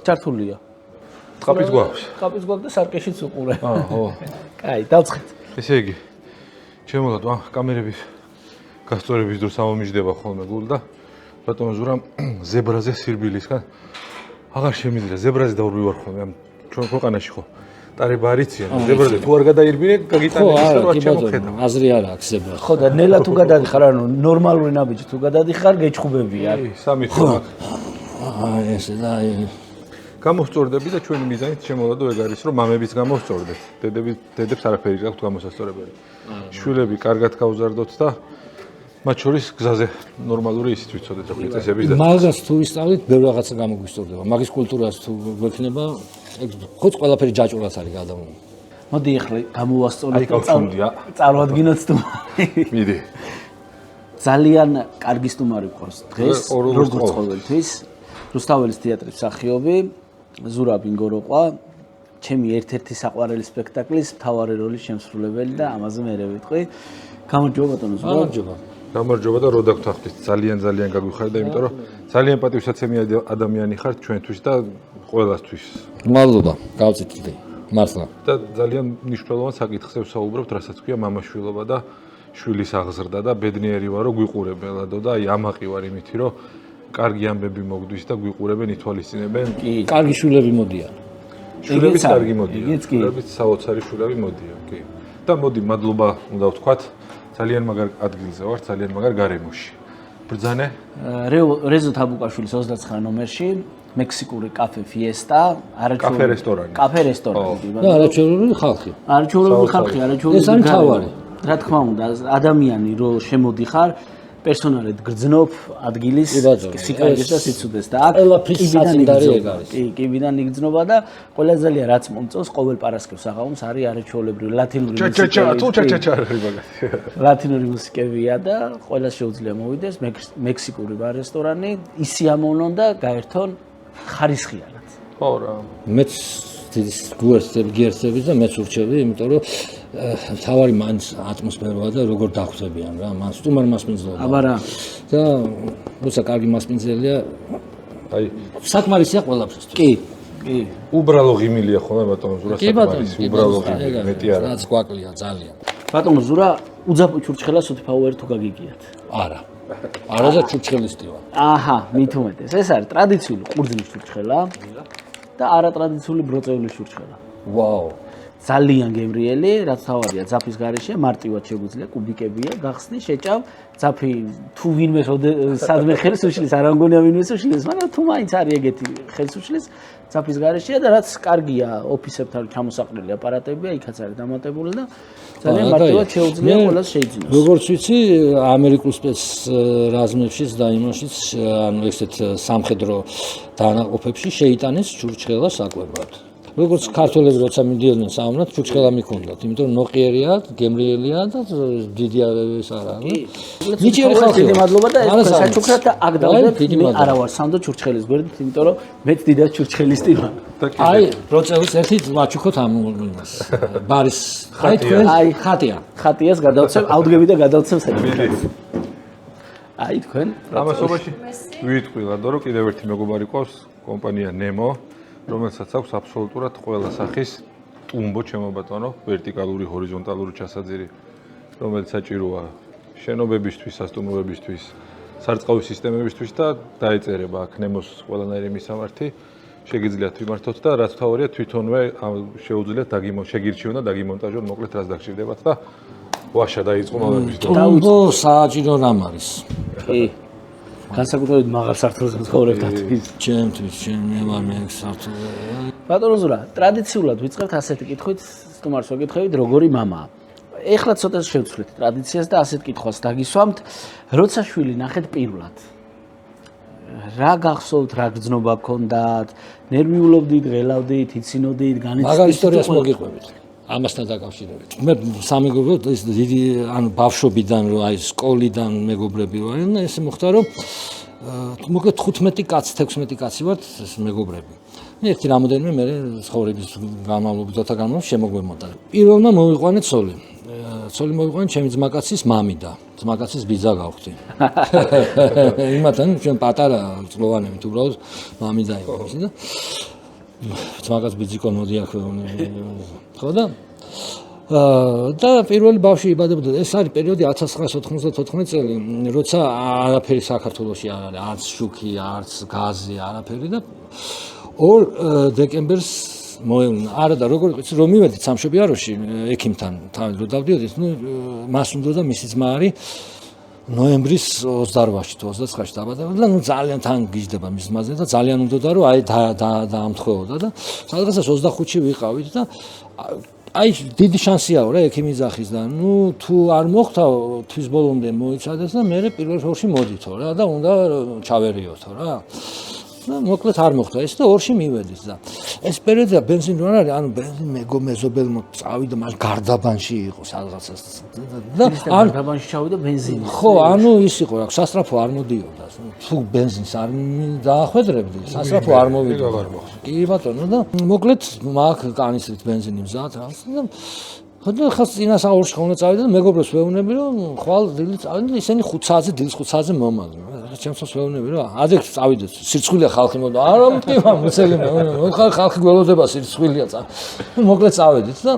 ჩართულია. თხაპიც გვაქვს. თხაპიც გვაქვს და სარკეშიც უყურე. ხო. კაი, დავწყეთ. ესე იგი, ჩემო კამერების გასწორების დროს ამომიჯდება ხოლმე გულ და ბატონო ზურამ ზებრაზე სირბილისგან აღარ შემიძლია ზებრაზე დავრივარ ხოლმე ამ ჩვენ ქვეყანაში ხო ტარება არიციან ზებრაზე თუ არ გადაირბინე გაგიტანებს და რა შემოხედა აზრი არ აქვს ზებრაზე ხო და ნელა თუ გადადიხარ ანუ ნორმალური ნაბიჯი თუ გადადიხარ გეჩხუბებია სამი თქმა ესე და გამოსწორდები და ჩვენი მიზანით შემოვადო ეგ არის რომ მამების გამოსწორდეთ დედებს არაფერი გაქვთ გამოსასწორებელი შვილები კარგად გავზარდოთ და მათ შორის გზაზე ნორმალური ისიც ვიცოდეთ რა წესების და მაგას თუ ვისწავლით ბევრი რაღაცა გამოგვისწორდება მაგის კულტურას თუ გვექნება ხოც ყველაფერი ჯაჭვურას არის გადამო მოდი ახლა გამოვასწოროთ და წარვადგინოთ თუ მიდი ძალიან კარგი სტუმარი გვყავს დღეს როგორც ყოველთვის რუსთაველის თეატრის მსახიობი ზურაბ ინგოროყვა ჩემი ერთ-ერთი საყვარელი სპექტაკლის მთავარი როლის შემსრულებელი და ამაზე მე ვიტყვი გამარჯობა ბატონო ზურაბ გამარჯობა და რო დაგთახდით ძალიან გაგვიხარდა იმიტომ რომ ძალიან პატივსაცემი ადამიანი ხართ ჩვენთვის და ყველასთვის მადლობა გავწითდი მართლა და ძალიან მნიშვნელოვან საკითხზე ვსაუბრობთ რასაც ქვია მამაშვილობა და შვილის აღზრდა და ბედნიერი ვარ რომ გვიყურებენ ლადო და აი ამაყი ვარ იმითი რომ კარგი ამბები მოგდვის და გვიყურებენ ითვალისწინებენ კარგი შვილები მოდიან შვილებიც კარგი მოდიან შვილებიც საოცარი შვილები მოდიან კი და მოდი მადლობა უნდა ვთქვათ ძალიან მაგარ ადგილზე ვარ, ძალიან მაგარ გარემოში. ბრძანე? რეზო თაბუკაშვილის 29 ნომერში, მექსიკური კაფე ფიესტა, კაფე რესტორანი. კაფე რესტორანი. და არაჩვეულებრივი ხალხი. არაჩვეულებრივი ხალხი, არაჩვეულებრივი. ეს არის თავარი. რა თქმა უნდა, ადამიანი რო შემოდიხარ, პერსონალად გრძნობ ადგილის სიკარგეს და სიცუდეს და აქ კიბიდან იგრძნობა და ყველა ძალიან რაც მომწონს ყოველ პარასკევს აღამოს არის არაჩვეულებრივი ლათინური ლათინური მუსიკებია და ყველა შეუძლია მოვიდეს მექსიკური რესტორანი ისიამოვნონ და გაერთონ ხარისხიანად ხო რა მეც გიერთები და მეც ურჩევი იმიტომ რომ თავარი მანს ატმოსფეროა და როგორ დახვდებიან რა მან სტუმარ მასპინძელობა აბა რა და როცა კარგი მასპინძელია აი საკმარისია ყველაფერს კი უბრალო ღიმილია ხოლმე ბატონო ზურა საკმარისი უბრალო ღიმილი მეტი არა რაც გვაკლია ძალიან ბატონო ზურა უძაფო ჩურჩხელა სუთფაუერ თუ გაგიგიათ არა და ჩურჩხელისტი ვარ აჰა მით უმეტეს ეს არის ტრადიციული ყურძნის ჩურჩხელა და არატრადიციული ბროწეულის ჩურჩხელა ვაუ ძალიან გემრიელი, რაც თავარია ძაფის გარეშე, მარტივად შეგვიძლია, კუბიკებია, გახსნი, შეჭამ, ძაფი თუ ვინმე სადმე ხელს უშლის, არ ამგონია ვინმე უშლის, მაგრამ თუ მაინც არის ეგეთი ხელს უშლის, ძაფის გარეშეა და რაც კარგია, ოფისებთან ჩამოსაყრელი აპარატებია, იქაც არის დამატებული და ძალიან მარტივად შეუძლია ყველას შეიძინოს. როგორც ვიცი, ამერიკულ სპეც რაზმებშიც და იმაშიც, ანუ ესეთ სამხედრო დანაყოფებში შეიტანეს ჩურჩხელა საკვებად. როგორც ქართველები როცა მიდიოდნენ საომრად, ჩურჩხელა მიქონდათ, იმიტომ რომ ნოყიერია, გემრიელია და დიდია ეს არა. ნიჭიერი ხალხი. დიდი მადლობა და ეს საჩუქრად და აქ დავდებ. მე არა ვარ სანდო ჩურჩხელის გვერდით, იმიტომ რომ მეც დიდად ჩურჩხელისტი ვარ. აი, როწევის ერთი ვაჩუქოთ ამ იმას. ბარის აი თქვენ ხატიას გადავცემ, ავდგები და გადავცემ საჩუქრებს. აი თქვენ ამასობაში ვიტყვი ლადო რომ კიდევ ერთი მეგობარი ყავს, კომპანია ნემო. რომელსაც აქვს აბსოლუტურად ყველა სახის ტუმბო ჩემო ბატონო, ვერტიკალური, ჰორიზონტალური ჩასაძირი, რომელიც საჭიროა შენობებისთვის, სასტუმროებისთვის, სარწყავი სისტემებისთვის და დაეწერება აქ ნემოს ყველანაირი მისამართი. შეგიძლიათ ვიმართოთ და რაც თავარია თვითონვე შეუძლიათ შეგირჩიონ და დაგიმონტაჟონ, მოკლედ რაც დაგჭირდებათ და ვაშა დაიწყო მომების დრო. ტუმბო საჭირო რამ არის? კი. განსაკუთრებით მაღალ სართულზე მცხოვრებთათვის. ჩემთვის, მე ვარ მე სართულზე. ბატონო ზურა, ტრადიციულად ვიწყებთ ასეთი კითხვით, სტუმარს ვეკითხებით, როგორი მამაა. ეხლა ცოტა შევცვლით ტრადიციას და ასეთ კითხვას დაგისვამთ, როცა შვილი ნახეთ პირველად. რა გახსოვთ, რა გრძნობა გქონდათ, ნერვიულობდით, ღელავდით, იცინოდით, განიცდით? მაგარ ისტორიას მოგიყვებით. ამასთან დაკავშირებით. მე სამეგობროდ ეს დიდი ანუ ბავშვობიდან რომ აი სკოლიდან მეგობრები ვარენ და ესე მოხდა რომ მოკლედ 15 კაცი 16 კაცი ვართ ეს მეგობრები. ერთი რამოდენიმე მე ცხოვრების განმავლობით შემოგვემონტა. პირველმა მოვიყვანე ცოლი. ცოლი მოვიყვანე ჩემი ძმაკაცის მამი და ძმაკაცის ბიძა გავხდი. იმათთან ჩვენ პატარა წლოვანებით უბრალოდ მამი და იმისი და ძმაკაც ბიძიკო მოდი აქ ხო და და პირველი ბავშვი იბადებოდა ეს არის პერიოდი 1994 წელი როცა არაფერი საქართველოში არ არის არც შუქი არც გაზი არაფერი და 2 დეკემბერს მოევლინა არა და როგორ ვიცი რომ მივედით სამშობიაროში ექიმთან თავად რო დავდიოდით ნუ მას უნდა და მისი ძმა არის ნოემბრის 28-ში თუ 29-ში დაბადებოდა და ნუ ძალიან თან გიждდება მის ძმაზე და ძალიან უნდა რომ აი დაამთხოვოდა და სადღაცას 25-ში ვიყავით და აი დიდი შანსიაო რა ექიმი ძახის და ნუ თუ არ მოხდა თვის ბოლომდე მოიცადეს და მე პირველ რიგში მოდითო რა და უნდა ჩავერიოთო რა და მოკლედ არ მოხდა ეს და 2-ში მივედით და ეს პერიოდია ბენზინი რა არის ანუ ბენზინი მეგობელმო წავიდა მას გარდაბანში იყო სადღაცას და არ გარდაბანში ჩავიდა ბენზინი ხო ანუ ის იყო რა სასწრაფო არ მოდიოდა თუ ბენზინს არ დაახვედრებდი სასწრაფო არ მოვიდა კი ბატონო და მოკლედ მაგ კანისტრით ბენზინი მზად რა და ხა წინასაურში ხომ წავიდა და მეგობრებს ვეუბნები რომ ხვალ დილით წავიდა და ისინი 5 საათზე დილის 5 საათზე მომავალ ჩემს ვეუბნები რომ ადრე წავიდეთ სირცხვილია ხალხი მოდა არა მტკივა მოცელი ხალხი გველოდება სირცხვილია მოკლედ წავედით და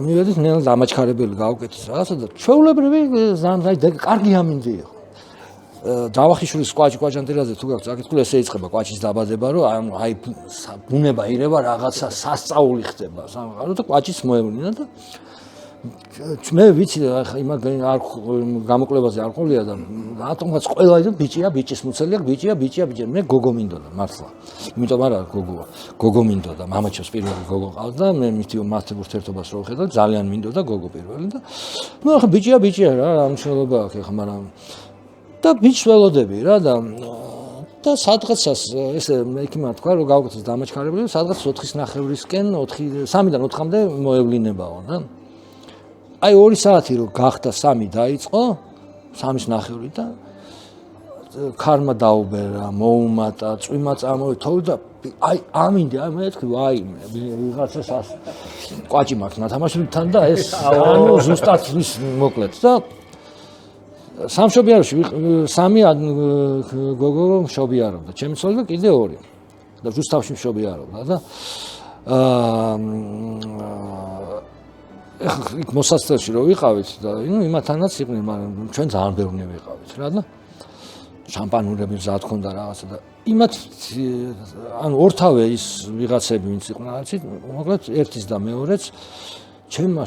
მივედით ნელ დამაჩქარებელი გავუკეთეთ რაღაცა და ჩვეულებრივი ზამთარი კარგი ამინდი იყო დავახიშვილის კვაჭანტირაზე თუ გაქვს აკითხული ესე იწყება კვაჭის დაბადება რომ აი ბუნება ირება რაღაცა სასწაული ხდება სამყარო და კვაჭის მოევლინა და მე ვიცი ახლა იმად არ გამოკლებაზე არ ყოლია და რატომღაც ყველა იდო ბიჭია ბიჭის მუცელია ბიჭია მე გოგო მინდოდა მართლა იმიტომ არა გოგო მინდოდა მამაჩოს პირველი გოგო ყავდა და მე მითი მათი ურთიერთობას რო ხედავ ძალიან მინდოდა გოგო პირველი და ნუ ახლა ბიჭია რა მნიშვნელობა აქვს ახლა მაგრამ და ბიჭს ველოდები რა და სადღაცას ესე ექიმმა თქვა რომ გავუკეთოთ დამაჩქარებელი სადღაც 4-ის ნახევრისკენ 3-დან 4-მდე მოევლინებაო და აი 2 საათი რო გახდა 3 დაიწყო 3-ის ნახევრი და ქარმა დაუბერა მოუმატა წვიმა წამოეთოვი და აი ამინდი აი მეთქი ვაიმე ვიღაცას კვაჭი მაქვს ნათამაშებთან და ეს ანუ ზუსტად ის მოკლედ და სამშობიაროში 3 გოგო მშობიარობდა ჩემი ცოლი და კიდე 2 და რუსთავში მშობიარობდა და იქ მოსასწრებში რო ვიყავით და ნუ იმათანაც იყვნენ მაგრამ ჩვენ ძალიან ბევრი ვიყავით რა და შამპანურები მზად ქონდა რაღაცა და იმათ ანუ ორთავე ის ვიღაცები ვინც იყვნენ არც მოკლედ ერთის და მეორეც ჩემმა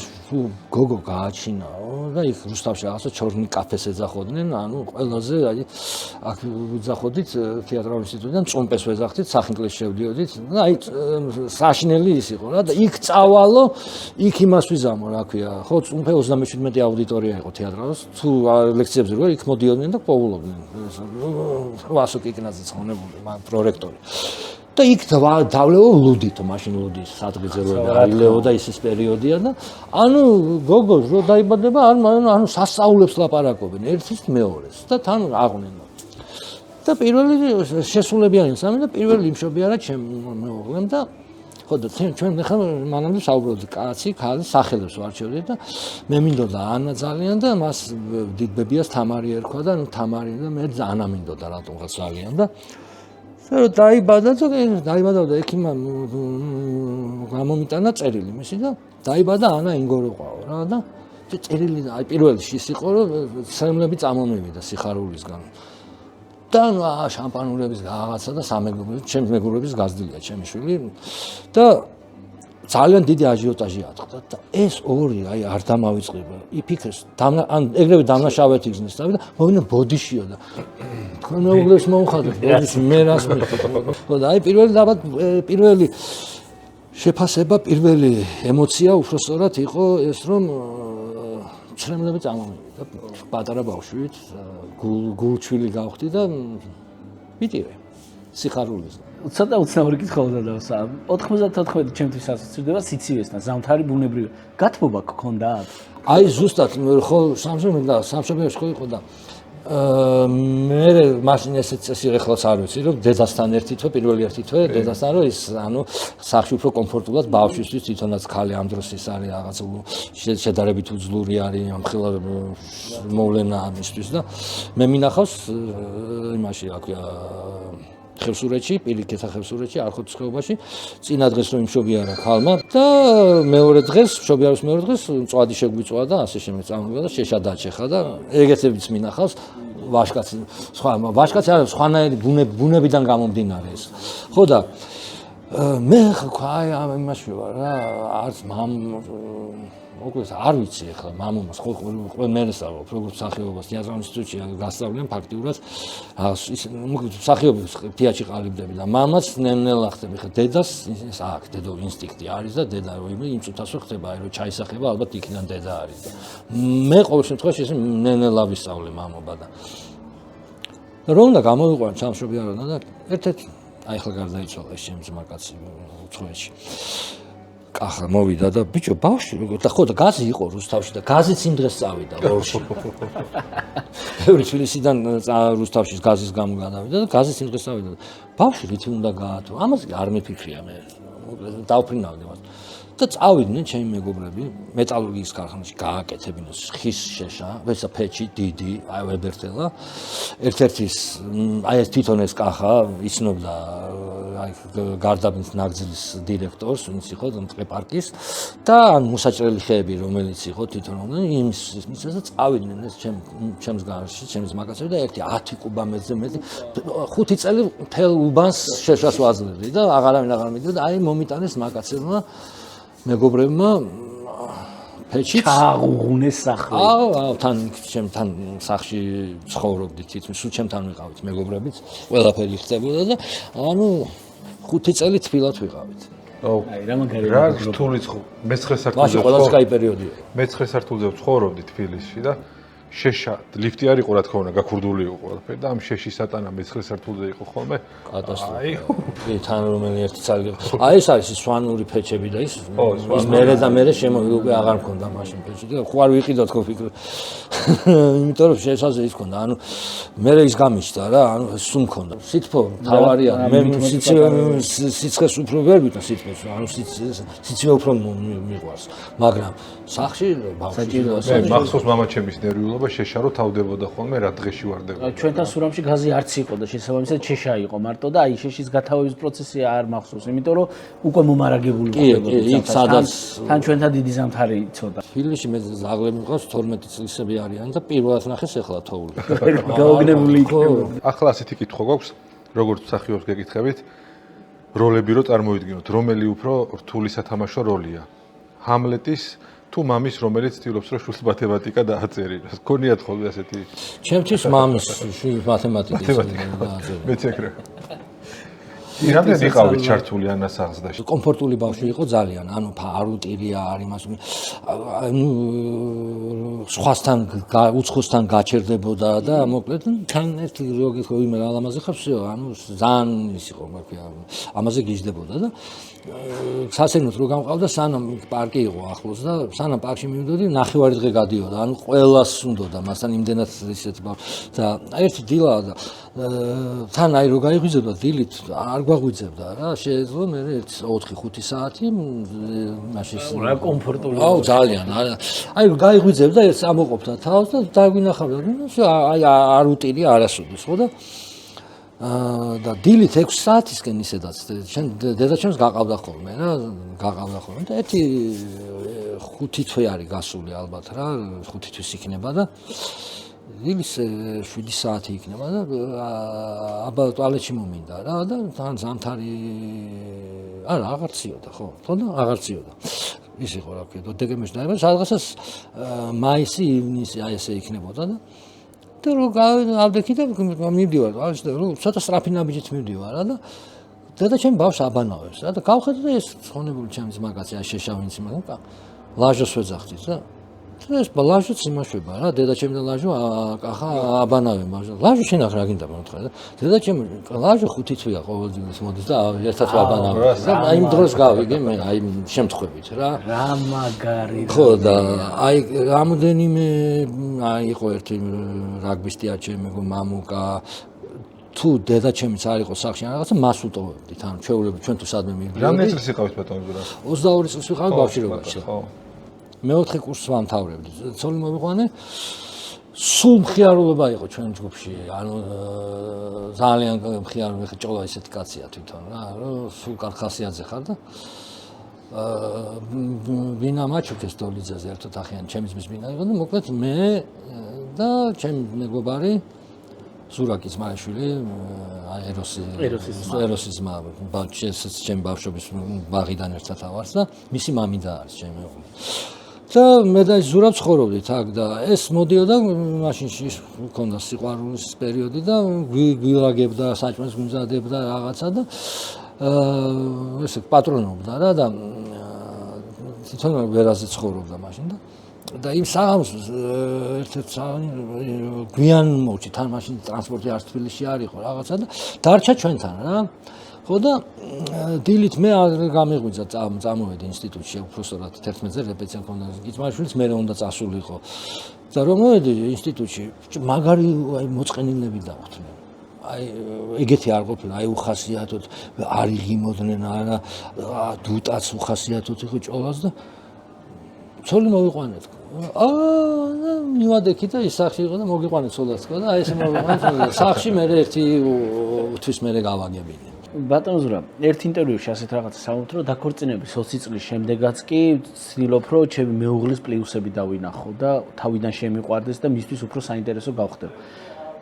გოგო გააჩინაო და იქ რუსთავში რაღაცა ჩორნი კაფეს ეძახოდნენ ანუ ყველაზე აი აქ ვიძახოდით თეატრალურ ინსტიტუტიდან წუმპეს ვეძახდით სახინკლეს შევდიოდით და აი საშინელი ის იყო რა და იქ წავალო იქ იმას ვიზამო რა ქვია ხო წუმპე 37 აუდიტორია იყო თეატრალოს თუ ლექციებზე რო იქ მოდიოდნენ და პოულობდნენ ვასო კიკნაძე ცხონებული პრორექტორი და იქ დავლეო ლუდით მაშინ ლუდის სადგეზე რო დაილეო და ისის პერიოდია და ანუ გოგოს რო დაიბადება ანუ სასწაულებს ლაპარაკობენ ერთის მეორეს და თან აღვნენ და პირველი შესრულებიანი სამი და პირველი იმშობიარა ჩემ მეუღლემ და ხო და ჩვენ ხა მანამდე საუბრობდი კაცი ქალი სახელებს ვარჩევდი და მე მინდოდა ანა ძალიან და მას დიდბებიას თამარი ერქვა და თამარი და მე ანა მინდოდა რატომღაც ძალიან და დაიბადა და ექიმმა გამომიტანა წერილი მისი და დაიბადა ანა ინგოროყვაო რა და წერილი აი პირველი ის იყო რომ ცემლები წამომივიდა სიხარულისგან და შამპანურების რაღაცა და სამეგობრების ჩემს მეგობრების გაზრდილია ჩემი შვილი და ძალიან დიდი აჟიოტაჟი ატყდა და ეს 2 აი არ დამავიწყება იფიქრეს ან ეგრევე დამნაშავეთ იგზნეს და მოვინა ბოდიშიო და თქვენ მეუღლეს მოუხადეთ ბოდიში მე რას ხო და აი პირველი შეფასება პირველი ემოცია უბრალოდ იყო ეს რომ ცრემლები წამომივიდა პატარა ბავშვით გულჩვილი გავხდი და ვიტირე სიხარულის ცოტა უცნაური კითხვა დავსა 94 ჩემთვის ასოცირდება სიცივესთან ზამთარი ბუნებრივი გათბობა გქონდა აი ზუსტად ხო სამშობიაროში ხო იყო და მე მაშინ ესეც წესი ეხლაც არ ვიცი რომ დედასთან ერთი თვე პირველი ერთი თვე დედასთან რომ ის ანუ სახში უფრო კომფორტულად ბავშვისთვის თვითონაც ქალი ამ დროს ის არის რაღაც შედარებით უძლური არის ამხილა მოვლენა ამისთვის და მე მინახავს იმაში აქ ხევსურეთში, პირიქითა ხევსურეთში, არხოტის ხეობაში, წინა დღეს რომ იმშობიარა ხალმა და მეორე დღეს, მშობიარის მეორე დღეს მწვადი შეგვიწვა და ასე შემდეგ წამოვიდა და შეშა დაჩეხა და ეგეთებიც მინახავს ვაშკაცი, სხვა ვაშკაცი არა, სხვანაირი ბუნებიდან გამომდინარე ეს. ხო და მე აი იმაში ვარ რა, არც მოკლედ არ ვიცი ახლა მამამას ხო მე ესწავლობ როგორც სახეობას თეატრალურ ინსტიტუტში გასწავლიან ფაქტიურად მოკლედ სახეობის თეატრში ყალიბდები და მამაც ნელ-ნელა ხდება ხა დედას ის აქ დედო ინსტინქტი არის და დედა იმ წუთას ხდება აი რომ ჩაისახება ალბათ იქიდან დედა არის და მე ყოველ შემთხვევაში ეს ნელ-ნელა ვისწავლე მამობა და რომ უნდა გამოვიყვანო ჩამშობიარონა და ერთ-ერთი აი ახლა გარდაიცვალა ეს ჩემი ძმაკაცი უცხოეთში ახლა მოვიდა და ბიჭო ბავშვი როგორ და ხო და გაზი იყო რუსთავში და გაზიც იმ დღეს წავიდა ორში. ბევრი თბილისიდან რუსთავში გაზის გამო გადავიდა და გაზიც იმ დღეს წავიდა. ბავშვი რითი უნდა გაათო? ამაზე არ მეფიქრია მე. მოკლედ დავფრინავდი მას. და წავიდნენ ჩემი მეგობრები მეტალურგიის ქარხანაში გააკეთებინოს ხის შეშა, ვეცა ფეჩი დიდი, აი ვებერთელა. ერთ-ერთის აი ეს თვითონ ეს კახა იცნობდა აი გარდაბნის ნაგზის დირექტორს, ვინც იყო მტყე პარკის და ან მოსაჭრელი ხეები რომელიც იყო თვითონ იმის და წავიდნენ ეს ჩემს გარშე, ჩემს მაგაცები და ერთი 10 კუბა მეზე 5 წელი მთელ უბანს შეშას ვაძლევდი და აღარავინ აღარ მიდიოდა და აი მომიტანეს მაგაცებმა მეგობრებმა ფეჩი ჩააღუღუნეს სახლი. აუ, თან სახლში ცხოვრობდით, თითქმის სულ ჩემთან ვიყავით მეგობრებიც, ყველაფერი ხდებოდა და ანუ 5 წელი თბილად ვიყავით. აი რა მაგარი რა რთული მე-9 სართულზე მაშინ ყველა სკაი პერიოდი. მე-9 სართულზე ვცხოვრობდი თბილისში და შეშა ლიფტი არ იყო რა თქმა უნდა გაქურდული იყო ყველაფერი და ამ შეში სატანა მე-9 სართულზე იყო ხოლმე კატასტროფა. აი თან რომელი ერთი წალი. აი ეს არის სვანური ფეჩები და ის მერე და მერე უკვე აღარ მქონდა მაშინ ფეჩი და ხო არ ვიყიდოთ ხო ფიქრ. იმიტომ რომ შესაძე ის მქონდა. ანუ მერე ის გამიშთა რა, ანუ სულ მქონდა. სითფო თავარია. მე სიცხეს უფრო ვერ ვიტან სითფოს. ანუ სიცივე უფრო მიყვარს. მაგრამ სახში საჭიროა. მე მახსოვს მამაჩემის ნერვიულობა შეშარო თავდებოდა ხოლმე რა დღეში ვარდება. ჩვენთან სურამში გაზი არც იყო და შესაბამისად შეშა იყო მარტო და აი შეშის გათავების პროცესი არ მახსოვს, იმიტომ რომ უკვე მომარაგებული იქ სადაც თან ჩვენთან დიდი ზამთარი იცოდა. თბილისში მე ზაღლები მყავს 12 წლისები არიან და პირველად ნახეს ახლა თოვლი. გაოგნებული იქნება. ახლა ასეთი კითხვა გვაქვს, როგორც მსახიობს გეკითხებით, როლები რო წარმოიდგინოთ, რომელი უფრო რთული სათამაშო როლია? ჰამლეტის თუ მამის, რომელიც ცდილობს რომ შვილს მათემატიკა დააწერინოს. გქონიათ ხოლმე ასეთი? ჩემთვის მამის შვილს მათემატიკის დააწერა. მეც ეგრე. რამდენი იყავით ჩართული ანას აღზრდაში? კომფორტული ბავშვი იყო ძალიან, ანუ არ უტირია არ იმას. ანუ სხვასთან უცხოსთან გაჩერდებოდა და მოკლედ თან ერთი როგორ ხო იმ ალამაზე ხარ всё, ანუ ძალიან ის იყო მაგია. ამაზე გიждდებოდა და სასენოთ რო გამყავდა სანამ პარკი იყო ახლოს და სანამ პარკში მივიდოდი ნახევარი დღე გადიოდა, ანუ ყველას უნდოდა მასთან იმდენად ისეთი ბავშვი და ერთი დილა და თან აი რო გაიღვიძებდა დილით არ გვაღვიძებდა რა შეეძლო მე 4-5 საათი მაშინ რა კომფორტული აუ ძალიან აი რო გაიღვიძებდა ეს ამოყოფდა თავს და დაგვინახავდა აი არ უტირია არასოდეს ხო და დილით 6 საათისკენ ისედაც შენ დედაჩემს გაყავდა ხოლმე რა გაყავდა ხოლმე და ერთი 5 თვე არის გასული ალბათ რა 5 თვის იქნება და დილის 7 საათი იქნება და აბა ტუალეტში მომინდა რა და თან ზამთარი არა აღარ ციოდა ხო და აღარ ციოდა ის იყო რა ვქო დეკემბერში დაიბადა სადღაცას მაისი ივნისი აი ესე იქნებოდა და რო გავდექი და მივდივარ ალში და რო ცოტა სწრაფი ნაბიჯით მივდივარ რა და დედა ჩემ ბავშვს აბანავებს რა და გავხედე და ეს ცხონებული ჩემი ძმაკაცი აი შეშავინც მაგა ლაჟოს ვეძახთის და ეს ლაჟოც იმაშვება რა დედა ჩემი და ლაჟო კახა აბანავენ ბავშვს ლაჟო შენ ახ რა გინდა მომთხრა და დედა ჩემი ლაჟო 5 თვეა ყოველდღიურად მოდის და ერთად ვაბანავენ და აი იმ დროს გავიგე მე აი შემთხვევით რა მაგარი ხო და აი რამოდენიმე აი იყო ერთი რაგბის თეატრში მეგო მამუკა თუ დედა ჩემიც არ იყო სახში რაღაცა მას უტოვებდით ანუ ჩვეულები ჩვენ თუ სადმე მივიდოდით რამდენი წელს იყავით ბატონო ზურა 22 წელს ვიყავი ბავშვობაში ხო მე 4 კურსს ვამთავრებდი. ცოლი მოვიყვანე სულ მხიარულობა იყო ჩვენ ჯგუფში, ანუ ძალიან მხიარული ჭოლა ისეთი კაცია თვითონ რა, რომ სულ კარხასიაძე ხარ და ბინა მაჩუკეს დოლიძეზე ერთად ახიან ჩემი ძმის ბინა იყო და მოკლედ მე და ჩემი მეგობარი ზურაკის მაიშვილი ეროსის ძმა ჩემი ბავშვობის ბაღიდან ერთად ავარს და მისი მამიდა არის ჩემი მეგობარი და მე და ზურაბ ცხოვრობდით აქ და ეს მოდიოდა მაშინში მქონდა სიყვარულის პერიოდი და გვილაგებდა საჭმელს გვიმზადებდა რაღაცა და ესე პატრონობდა რა და თვითონ ვერაზე ცხოვრობდა მაშინ და იმ საღამოს ერთ-ერთ გვიან მოჩი თან მაშინ ტრანსპორტი არც თბილისში არ იყო რაღაცა და დარჩა ჩვენთან რა ხო და დილით მე გამიღვიძა წამოვედი ინსტიტუტში უბრალოდ 11-ზე რეპეტიცია მქონდა გიძმაშვილის მე უნდა წასულიყო და რომ მოვედი ინსტიტუტში მაგარი მოწყენილები დავხდნენ აი ეგეთი არ ყოფილა აი უხასიათოდ არ იღიმოდნენ არა დუტაც უხასიათოდ იყო ჭოლას და ცოლი მოვიყვანეთ მივადექი და ის სახში იყო და მოგიყვანეთ ცოლას და აი ესე მოვიყვანეთ სახში მე ერთი თვის მე გავაგებინე ბატონ ზურაბ, ერთ ინტერვიუში ასეთ რაღაცა საუბრობთ, რომ დაქორწინების 20 წლის შემდეგაც კი ცდილობ, რომ ჩემი მეუღლის პლუსები დავინახო და თავიდან შემიყვარდეს და მისთვის უფრო საინტერესო გავხდება.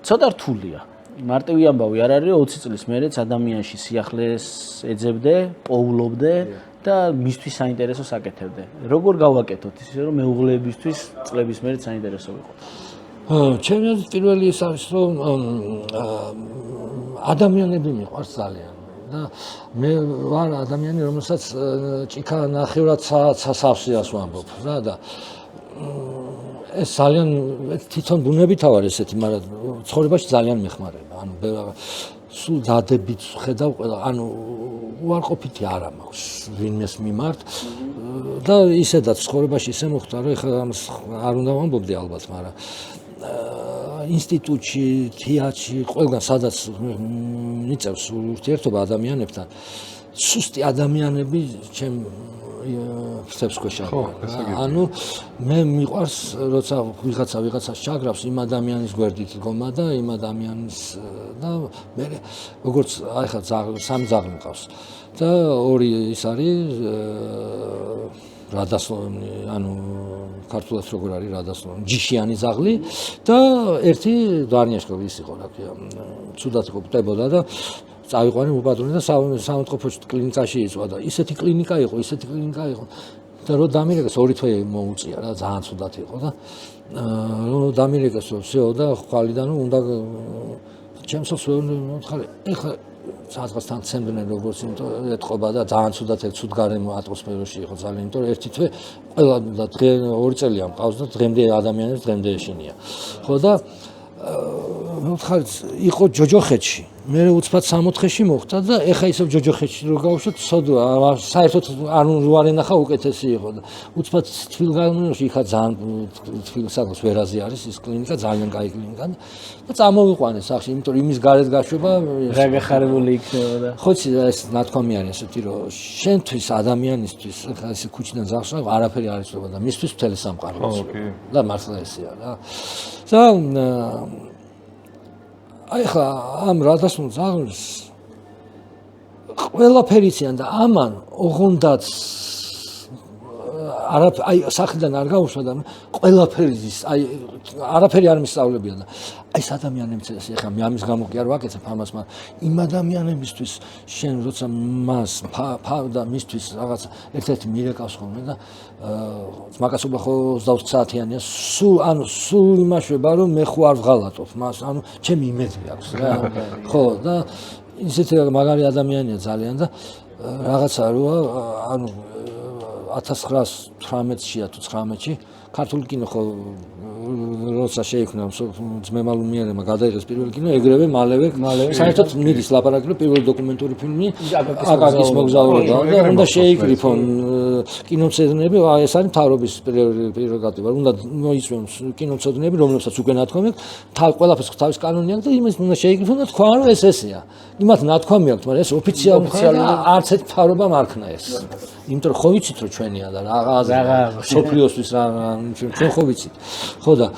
ცოტა რთულია. მარტივი ამბავი არ არის, 20 წლის მერეც ადამიანში სიახლეს ეძებდე, პოულობდე და მისთვის საინტერესო საკეთებდე. როგორ გავაკეთოთ ისე, რომ მეუღლეებისთვის წლების მერეც საინტერესო ვიყო? ჩემი აზრით პირველი ის არის, რომ ადამიანები მიყვარს ძალიან. და მე ვარ ადამიანი, რომელსაც ჭიქა ნახევრად სასავსეას ვამბობ რა და ეს ძალიან თვითონ ბუნებით ავარ ესეთი, მაგრამ ცხოვრებაში ძალიან მეხმარება. ანუ სულ დადებით ხედავ ყველა, ანუ უარყოფითი არ მაქვს ვინმეს მიმართ და ისედაც ცხოვრებაში ისე მოხდა, რომ ეხლა ამას არ უნდა ვამბობდი ალბათ, მაგრამ ინსტიტუტში, თეატრში, ყველგან სადაც მიწევს ურთიერთობა ადამიანებთან, სუსტი ადამიანები ჩემ ფრთებს ქვეშ არიან. ანუ მე მიყვარს, როცა ვიღაცას ჩაგრავს იმ ადამიანის გვერდით გომა და იმ ადამიანის და მე როგორც აი ხა სამი ძაღლი მყავს და ორი ის არის რადასლოვანი, ანუ ქართულად როგორ არის რადასლოვანი, ჯიშიანი ძაღლი და ერთი დარნიაშკოვი ის იყო, რა ქვია, ცუდად იყო პტებოდა და წავიყვანი უპატრონე და სამოთყოფოში კლინიკაში იწვა და ისეთი კლინიკა იყო და რომ დამირეკეს ორი თვე მოუწია რა, ძალიან ცუდად იყო და რომ დამირეკეს всё და ხვალიდან უნდა ჩემსოს მოთხარი ეხლა სადღაცთან ცემდნენ როგორც იმიტომ ეთყობა და ძალიან ცუდ გარემო ატმოსფეროში იყო ძალიან, იმიტომ ერთი თვე ყველა და დღე ორი წელია მყავს და დღემდე ადამიანებს დღემდე ეშინია. ხო და მოთხარი იყო ჯოჯოხეთში. მე უცბად 64-ში მოხდა და ეხა ისევ ჯოჯოხეთში რო გავუშვათ, სოდვა საერთოდ არ ენახა უკეთესი იყო და უცბად თბილგანოში იქა ძალიან თბილისაკოს ვერაზე არის ის კლინიკა, ძალიან კაი კლინიკა და წამოვიყვანე სახში, იმიტომ რომ იმის გარეთ გაშვება რა გახარებული იქნება და ხო იცი ეს ნათქვამი არის ესეთი რომ შენთვის ადამიანისთვის ეხა ეს ქუჩიდან ზავშვა არაფერი არ იცლება და მისთვის მთელი სამყარო და მართლა ესეა რა და აი ხა ამ რადასლოვ ძაღლს ყველაფერი იციან და ამან ოღონდაც აი სახლიდან არ გაუშვა და ყველაფერი აი არაფერი არ მისწავლებია და აი ეს ადამიანებს ეს ეხა მე ამის გამო კი არ ვაკეთებ ამას, მაგრამ იმ ადამიანებისთვის შენ როცა მას და მისთვის რაღაც ერთ-ერთი მირეკავს ხოლმე და მაგასობა ხო 24 საათიანია, სულ იმაშვება რომ მე ხო არ ვღალატობ მას, ანუ ჩემი იმედი აქვს რა. ხო და ისეთი მაგარი ადამიანია ძალიან და რაღაცა როა ანუ 1918-ში თუ 19-ში ქართული კინო ხო როცა შეიქმნა ძმემალუმიანებმა გადაიღეს პირველი კინო, ეგრევე მალევე საერთოდ მიდის ლაპარაკი რომ პირველი დოკუმენტური ფილმი აკაკის მოგზაურობა და უნდა შეიკრიფონ კინომცოდნეები, ეს არის მთავრობის პრეროგატივა, უნდა მოიწვიონ კინომცოდნეები, რომლებსაც უკვე ნათქვამი აქვს, ყველაფერს თავის კანონი აქვს და იმას უნდა შეიკრიფონ და თქვა რომ ეს ესეა. იმათ ნათქვამი აქვს, მაგრამ ეს ოფიციალური არც ერთ მთავრობამ არ ქნა ეს. იმიტომ რომ ხო ვიცით რომ ჩვენია და რა სოფლიოსთვის რა ჩვენ ხო ვიცით. ხო და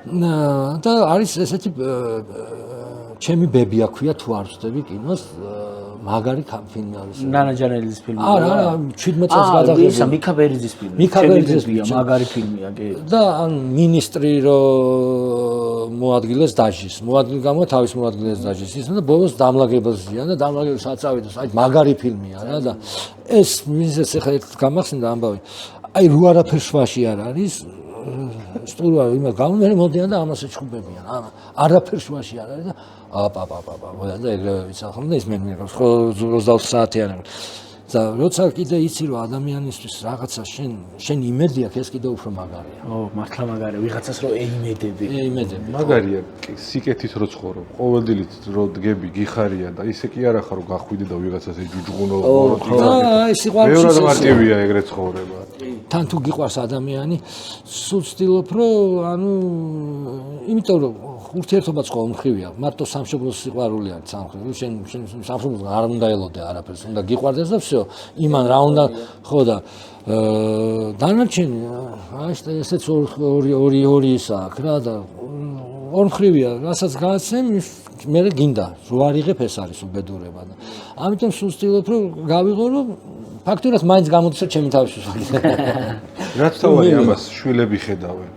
და არის ესეთი ჩემი ბები აქვია თუ არ ვწდები კინოს მაგარი ფილმი არის. ნანა ჯანელიძის ფილმი. არა, 17 წელს გადაღებული. ისა მიქა ბერიძის ფილმი. მიქა ბერიძის მაგარი ფილმია, კი. და ან მინისტრი რო მოადგილეს დაჟის. მოადგილ თავის მოადგილეს დაჟის. ის და ბოლოს დამლაგებელს ზიან და დამლაგებელს აწავიდეს. აი მაგარი ფილმია რა და ეს მიზეს ახლა ერთ გამახსენდა ამბავი. აი რო არაფერ შვაში არ არის სტურვა იმას გამომერე მოდიან და ამას ეჩხუბებიან. არაფერ შვაში არ არის და აპაპაპაპა და ეგრევე ვიცახომ და ის მე მიყავს ხო 24 საათიანი. და როცა კიდე იცი რომ ადამიანისთვის რაღაცა შენ იმედი აქვს ეს კიდე უფრო მაგარია. ო, მართლა მაგარია, ვიღაცას რომ ეიმედები. ეიმედები. მაგარია სიკეთით რო ცხოვრობ, ყოველდილით რო დგები, გიხარია და ისე კი არა ხარ რომ გახვიდე და ვიღაცას ეჯუჯღუნო, აი სიყვარული მეორე მარტივია ეგრე ცხოვრება. თან თუ გიყვარს ადამიანი, სულ ვცდილობ რომ ანუ იმიტომ რომ ურთიერთობაც ყოველმხრივია, მარტო სამშობლოს სიყვარული არის სამხრეთ. შენ სამშობლოს არ უნდა ელოდე არაფერს, უნდა გიყვარდეს და всё. იმან რა უნდა ხო და დანარჩენი აი ესეც ორი ისა აქვს რა და ორმხრივია, რასაც გააცემ მე გინდა რო არიღებ ეს არის უბედურება და ამიტომ სულ ვცდილობ რომ გავიღო რომ ფაქტურად მაინც გამოდის რომ ჩემი თავის უსვლის. რაც თავი ამას შვილები ხედავენ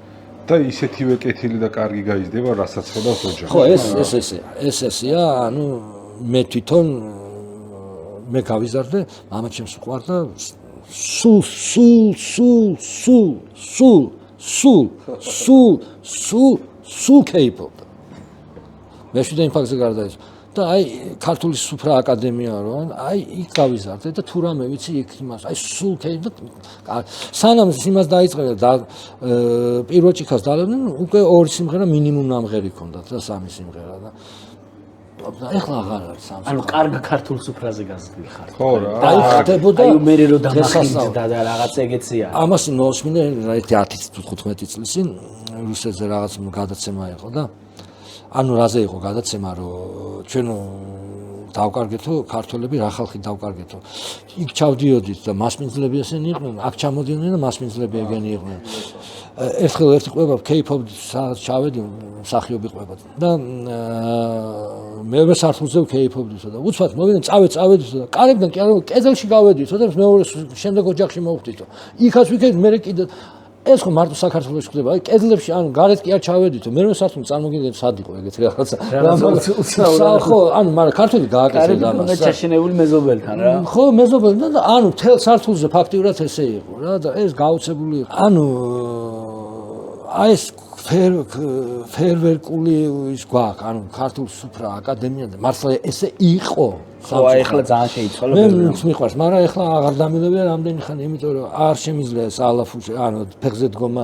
და ისეთივე კეთილი და კარგი გაიზრდება, რასაც ხედავს ოჯახი. ხო, ეს ესეა, ანუ მე თვითონ მე გავიზარდე, მამა ჩემს უყვარდა სულ K-pop. მე შვიდე იმ ფაქტზე გარდაიცვალა. და აი ქართული სუფრა აკადემია რო აი იქ გავიზარდე და თუ რამე ვიცი იქ იმას აი სულ K-pop და სანამ იმას დაიწყე და პირველ ჭიქას დალებდნენ უკვე ორი სიმღერა მინიმუმ ნამღერი ჰქონდათ და სამი სიმღერა და ეხლა აღარ არის სამს. ანუ კარგ ქართულ სუფრაზე გაზრდიხარ. ხო რა. და იქ ხდებოდა აი მე რო დამახინჯდა და რაღაც ეგეცია. ამას მოსმინე ერთი 10-15 წლის წინ რუსეთზე რაღაც გადაცემა იყო და ანუ რაზე იყო გადაცემა რომ ჩვენ დავკარგეთო ქართველები რა ხალხი დავკარგეთო. იქ ჩავდიოდით და მასპინძლები ესენი იყვნენ, აქ ჩამოდიოდნენ და მასპინძლები ეგენი იყვნენ. ერთხელ ერთი ყვება K-pop ჩავედი მსახიობი ყვება და მეორე სართულზე K-pop-ისა და უცბად მოვიდნენ წავედით და კარებიდან კი არა კედელში გავედით და მეორე შემდეგ ოჯახში მოვხვდით. იქაც ვიქეთ მე კიდე ეს ხო მარტო საქართველოში ხდება. აი კედლებში ანუ გარეთ კი არ ჩავედითო. მე სართული წარმოგიდგენთ სად იყო ეგეთი რაღაცა. ხო, ანუ მაგრამ ქართული გააკეთეს ამას. უნდა ჩაშენებული მეზობელთან რა. ხო, მეზობელთან და ანუ თელ სართულზე ფაქტიურად ესე იყო რა და ეს გაუცებული იყო. ანუ აი ეს ფერვერკული ის გვაქვს, ანუ ქართული სუფრა აკადემია და მართლა ესე იყო. ხო, აი ახლა ძალიან შეიცვალა. მე მიყვარს, მაგრამ ახლა აღარ დამილევია რამდენი ხანი, იმიტომ რომ არ შემიძლია ეს ალაფუში, ანუ ფეხზე დგომა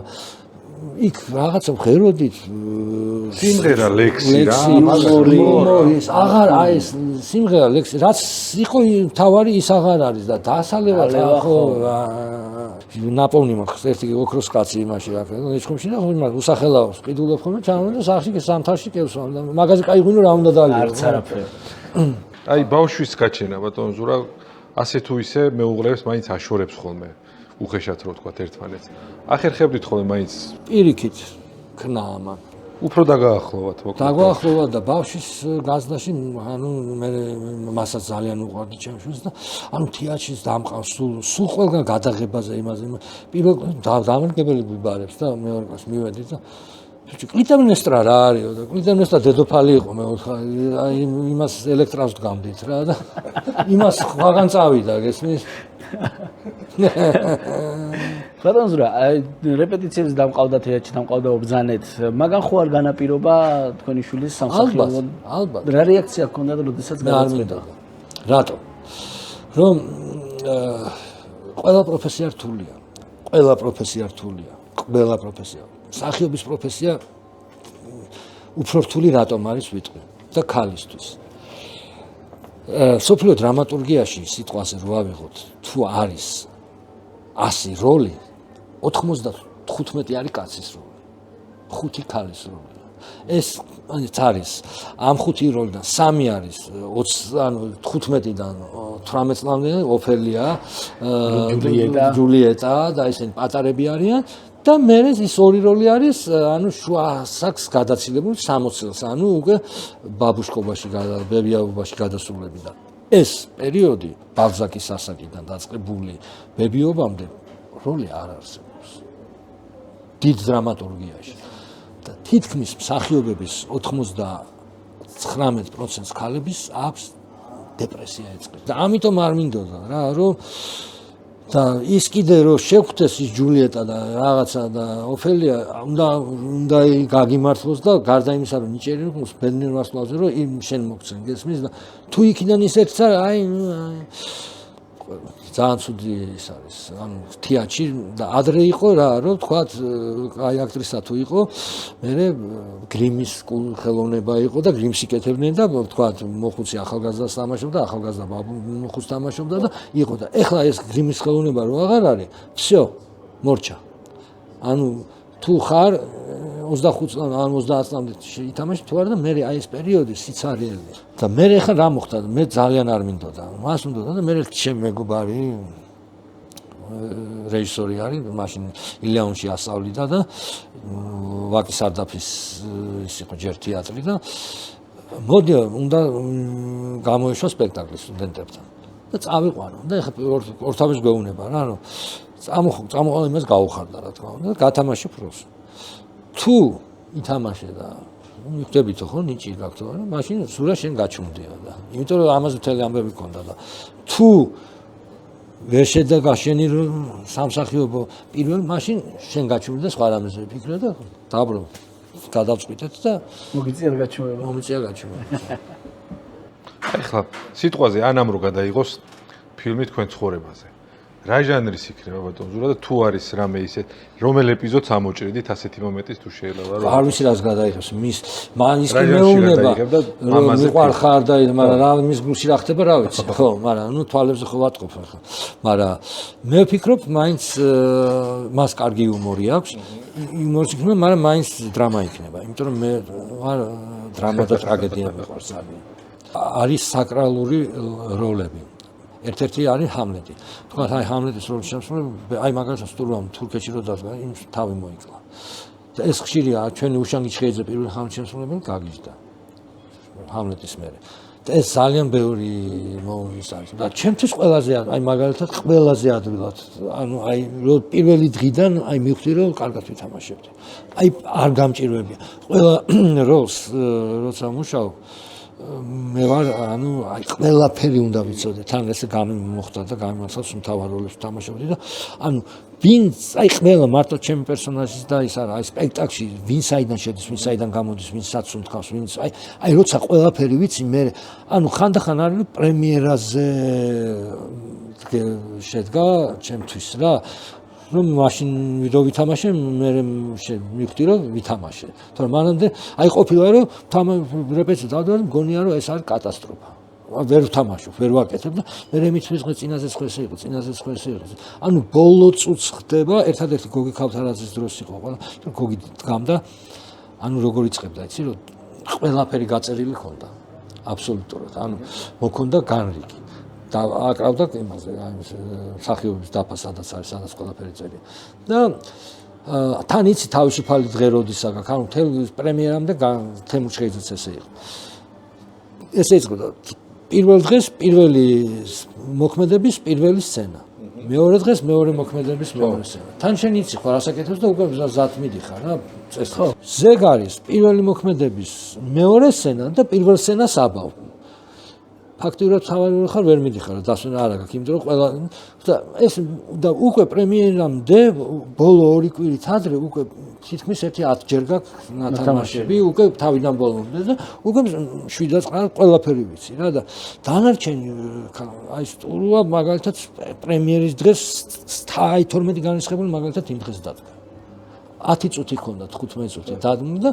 იქ რაღაცა ვღეროდით სიმღერა ლექსი რა ის აღარ აი ეს სიმღერა ლექსი რაც იყო თავარი ის აღარ არის და დასალევად ხო ნაპოვნი მაქვს ერთი ოქროს კაცი იმაში რა ეჭხომში და ხომ უსახელავს ყიდულობ ხოლმე ჩამოვიდა სახში სამთავში კევს მაგაზე კაი ღვინო რა უნდა დაალიო არც არაფერი აი ბავშვის გაჩენა ბატონ ზურა ასე თუ ისე მეუღლეებს მაინც აშორებს ხოლმე უხეშად რო თქვა ერთმანეთს ახერხებდით ხოლმე მაინც პირიქით ქნა ამან უფრო დაგაახლოვათ მოკლედ დაგაახლოვა და ბავშვის გაზდაში ანუ მე მასაც ძალიან უყვარდი ჩემს და ანუ თეატრში დამყავს სულ ყველგან გადაღებაზე იმაზე პირველ დამარგებელი გვიბარებს და მეორე კლასს მივედი და კლიტემნესტრა რა არისო და კლიტემნესტრა დედოფალი იყო მე აი იმას ელექტრავს დგამდით რა და იმას ხვაგან წავიდა გესმის ხარანზურა რეპეტიციებს დამყავდა თეატრში დამყავდა ობრძანეთ მაგან ხო არ განაპირობა თქვენი შვილის სამსახიობო ალბათ რა რეაქცია ჰქონდა და როდესაც გადაწყვიტა რატო რომ ყველა პროფესია რთულია ყველა პროფესია სახიობის პროფესია უფრო რთული რატომ არის ვიტყვი და ქალისთვის სოფლიო დრამატურგიაში სიტყვაზე რო ავიღოთ თუ არის 100 როლი 95 არის კაცის როლი 5 ქალის როლი ეს არის ამ 5 როლიდან 3 არის 15-დან 18 წლამდე ოფელია ჯულიეტა და ესენი პატარები არიან და მე ის ორი როლი არის ანუ შუა საქმს გადაცილებული 60 წელს ანუ უკვე ბაბუშკობაში ბებიაობაში გადასულებიდან ეს პერიოდი ბალზაკის ასაკიდან დაწყებული ბებიობამდე როლი არ არსებობს დიდ დრამატურგიაში და თითქმის მსახიობების 99% ქალების აქვს დეპრესია ეწყება და ამიტომ არ მინდოდა რა რომ და ის კიდე რომ შევხვდეს ის ჯულიეტა და რაღაცა და ოფელია უნდა გაგიმართლოს და გარდა იმისა რომ ნიჭიერი იყოს ბედნიერ ვარსკვლავზე რომ იმ შენ მოგცენ გესმის და თუ იქიდან ის ერთსა აი ძალიან ცუდი ის არის ანუ თეატრში და ადრე იყო რა რომ თქვათ აი აქტრისა თუ იყო მე გრიმის ხელოვნება იყო და გრიმს იკეთებდნენ და თქვათ მოხუცი ახალგაზრდას თამაშობდა ახალგაზრდა მოხუცს თამაშობდა და იყო და ეხლა ეს გრიმის ხელოვნება რო აღარ არის всё მორჩა ანუ თუ ხარ 25 წლამდე ან 30 წლამდე ითამაში თუ არა და მე აი ეს პერიოდი სიცარიელი და მე ეხლა რა მოხდა მე ძალიან არ მინდოდა მას მინდოდა და მე ჩემი მეგობარი რეჟისორი არის მაშინ ილეონში ასწავლიდა და ვაკის არდაფის ის იყო ჯერ თეატრი და მოდი უნდა გამოეშვა სპექტაკლი სტუდენტებთან და წავიყვანო და ეხლა ორთავის გვეუბნება რა რომ წამოყალ იმას გაუხარდა რა თქმა უნდა და გათამაშე პროს თუ ითამაშე და მიხვდებითო ხო ნიჭი გაქვთ რა მაშინ სურა შენ გაჩუმდია და იმიტომ რომ ამაზე მთელი ამბები მქონდა და თუ ვერ შედგა შენი სამსახიობო პირველ მაშინ შენ გაჩუმდი და სხვა რამეზე ფიქრე და დაბრუნ გადავწყვიტეთ და მოგიწია გაჩუმება მომიწია გაჩუმება ეხლა სიტყვაზე ანამ რო გადაიღოს ფილმი თქვენ ცხოვრებაზე რა ჟანრის იქნება ბატონ ზურა და თუ არის რამე ისეთ რომელ ეპიზოდს ამოჭრიდით ასეთი მომენტის თუ შეიძლება რომ არ ვიცი რას გადაიღებს მის მანის მეუნება რომ მიყვარხარ და მაგრამ რა მის გულში რა ხდება რა ვიცი ხო მაგრამ ნუ თვალებზე ხო ვატყობ ახლა მაგრამ მე ვფიქრობ მაინც მას კარგი იუმორი აქვს იუმორი იქნება მაგრამ მაინც დრამა იქნება იმიტომ რომ მე ვარ დრამა და ტრაგედია მეყვარს ძალიან არის საკრალური როლები ერთ-ერთი არის ჰამლეტი. თქვა აი ჰამლეტის როლის შემსრულებელი, აი მაგალითად სტურვამ თურქეთში რო დადგა, იმ თავი მოიკლა. და ეს ხშირია ჩვენი უშანგი ჩხეიძე პირველი ჰამლეტის შემსრულებელი გაგიჟდა. ჰამლეტის მერე. და ეს ძალიან ბევრი მოუვის არის. და ჩემთვის ყველაზე აი მაგალითად ყველაზე ადვილად, ანუ აი რო პირველი დღიდან აი მივხვდი რომ კარგად ვითამაშებდი. აი არ გამჭირვებია. ყველა როლს როცა მუშაობ მე ვარ ანუ აი ყველაფერი უნდა ვიცოდე თან ესე გამოხდა და გამოსავს მთავარ როლებს თამაშობდი და ანუ ვინც აი ყველა მარტო ჩემი პერსონაჟის და ის არა აი სპექტაკლში ვინ საიდან შედის ვინ საიდან გამოდის ვინ საცუნ თქავს ვინ აი როცა ყველაფერი ვიცი მე ანუ ხანდახან არის პრემიერაზე შედგა ჩემთვის რა რომ მაშინ ვიდეო ვითამაშე მე მივხვდი რომ ვითამაშე თორემ მანამდე აი ყოფილა რომ რეპეტიცია დავდივარ მგონია რომ ეს არის კატასტროფა ვერ ვთამაშობ ვერ ვაკეთებ და მე მithვის დღე წინაზე ხესე იყო ანუ ბოლო წუთს ხდება ერთადერთი გოგი ქავთარაძის დროს იყო ყველა გოგი დგამდა ანუ როგორ იწყებდა იცი რომ ყველაფერი გაწერილი ხონდა აბსოლუტურად ანუ მოქონდა განრიგი და აკრავდა იმაზე აი მსახიობის დაფა სადაც არის სადაც ყველაფერი წერია და თან იცი თავში ფალი დღე როდის აგაკ ანუ მთელ პრემიერამდე თემურ შეიძაც ესე იყო ესე იყო და პირველ დღეს პირველი მოქმედების პირველი სცენა მეორე დღეს მეორე მოქმედების მეორე სცენა თან შენ იცი ხო რასაკეთებს და უკვე ზად მიდიხარ რა წესხო ზეგ არის პირველი მოქმედების მეორე სცენა და პირველ სცენას აბავ ფაქტიურად თავარი ხარ ვერ მიდიხარ დასვენა არ აქვს იმიტომ რომ ყველა და ეს და უკვე პრემიერამდე ბოლო ორი კვირით ადრე უკვე თითქმის 10 ჯერ გაქვს ნათამაშები უკვე თავიდან ბოლომდე და უკვე 7-9 ყველაფერი ვიცი რა და დანარჩენი აი სტურვა მაგალითად პრემიერის დღეს 12 განრისხებული მაგალითად იმ დღეს დადგა 10 წუთი ქონდა 15 წუთი დადგა და